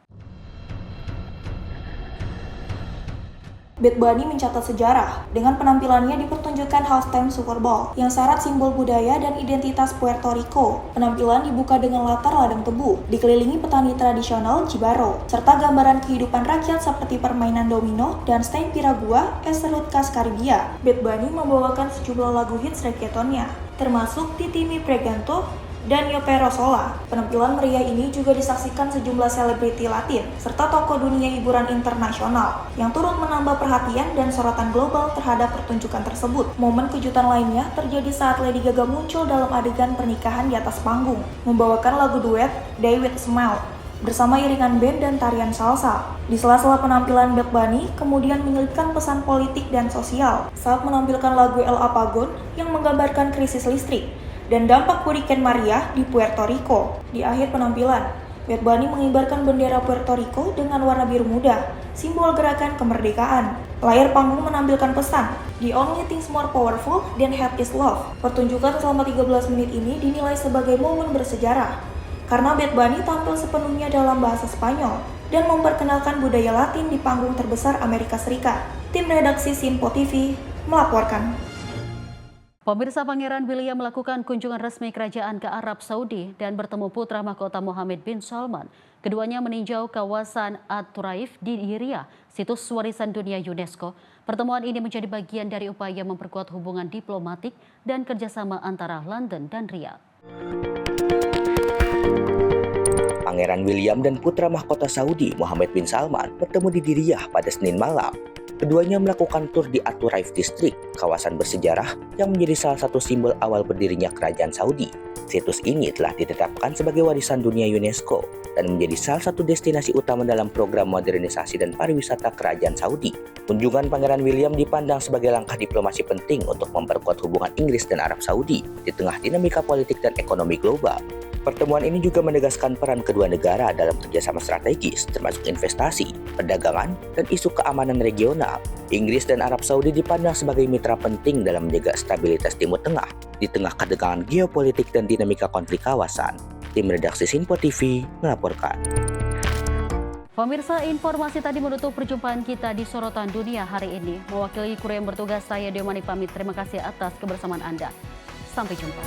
Bad Bunny mencatat sejarah dengan penampilannya di pertunjukan halftime Super Bowl yang syarat simbol budaya dan identitas Puerto Rico. Penampilan dibuka dengan latar ladang tebu, dikelilingi petani tradisional Jibaro, serta gambaran kehidupan rakyat seperti permainan domino dan stand piragua eserut khas Karibia. Bad Bunny membawakan sejumlah lagu hits reggaetonnya, termasuk Titi Mi Preganto dan Yo Pero Sola. Penampilan meriah ini juga disaksikan sejumlah selebriti Latin serta tokoh dunia hiburan internasional yang turut menambah perhatian dan sorotan global terhadap pertunjukan tersebut. Momen kejutan lainnya terjadi saat Lady Gaga muncul dalam adegan pernikahan di atas panggung, membawakan lagu duet Day With a Smile bersama iringan band dan tarian salsa. Di sela-sela penampilan, Bad Bunny kemudian menyelipkan pesan politik dan sosial saat menampilkan lagu El Apagón yang menggambarkan krisis listrik dan dampak Hurricane Maria di Puerto Rico. Di akhir penampilan, Bad Bunny mengibarkan bendera Puerto Rico dengan warna biru muda, simbol gerakan kemerdekaan. Layar panggung menampilkan pesan, "The only things more powerful than hate is love." Pertunjukan selama 13 menit ini dinilai sebagai momen bersejarah, karena Bad Bunny tampil sepenuhnya dalam bahasa Spanyol dan memperkenalkan budaya Latin di panggung terbesar Amerika Serikat. Tim redaksi Sinpo TV melaporkan. Pemirsa, Pangeran William melakukan kunjungan resmi kerajaan ke Arab Saudi dan bertemu putra mahkota Mohammed bin Salman. Keduanya meninjau kawasan At-Turaif di Riyadh, situs warisan dunia UNESCO. Pertemuan ini menjadi bagian dari upaya memperkuat hubungan diplomatik dan kerjasama antara London dan Riyadh. Pangeran William dan putra mahkota Saudi Mohammed bin Salman bertemu di Riyadh pada Senin malam. Keduanya melakukan tur di At-Turaif District, kawasan bersejarah yang menjadi salah satu simbol awal berdirinya kerajaan Saudi. Situs ini telah ditetapkan sebagai warisan dunia UNESCO dan menjadi salah satu destinasi utama dalam program modernisasi dan pariwisata kerajaan Saudi. Kunjungan Pangeran William dipandang sebagai langkah diplomasi penting untuk memperkuat hubungan Inggris dan Arab Saudi di tengah dinamika politik dan ekonomi global. Pertemuan ini juga menegaskan peran kedua negara dalam kerjasama strategis, termasuk investasi, perdagangan, dan isu keamanan regional. Inggris dan Arab Saudi dipandang sebagai mitra penting dalam menjaga stabilitas Timur Tengah di tengah ketegangan geopolitik dan dinamika konflik kawasan. Tim redaksi Sinpo TV melaporkan. Pemirsa, informasi tadi menutup perjumpaan kita di Sorotan Dunia hari ini. Mewakili kru yang bertugas, saya Deomani pamit. Terima kasih atas kebersamaan Anda. Sampai jumpa.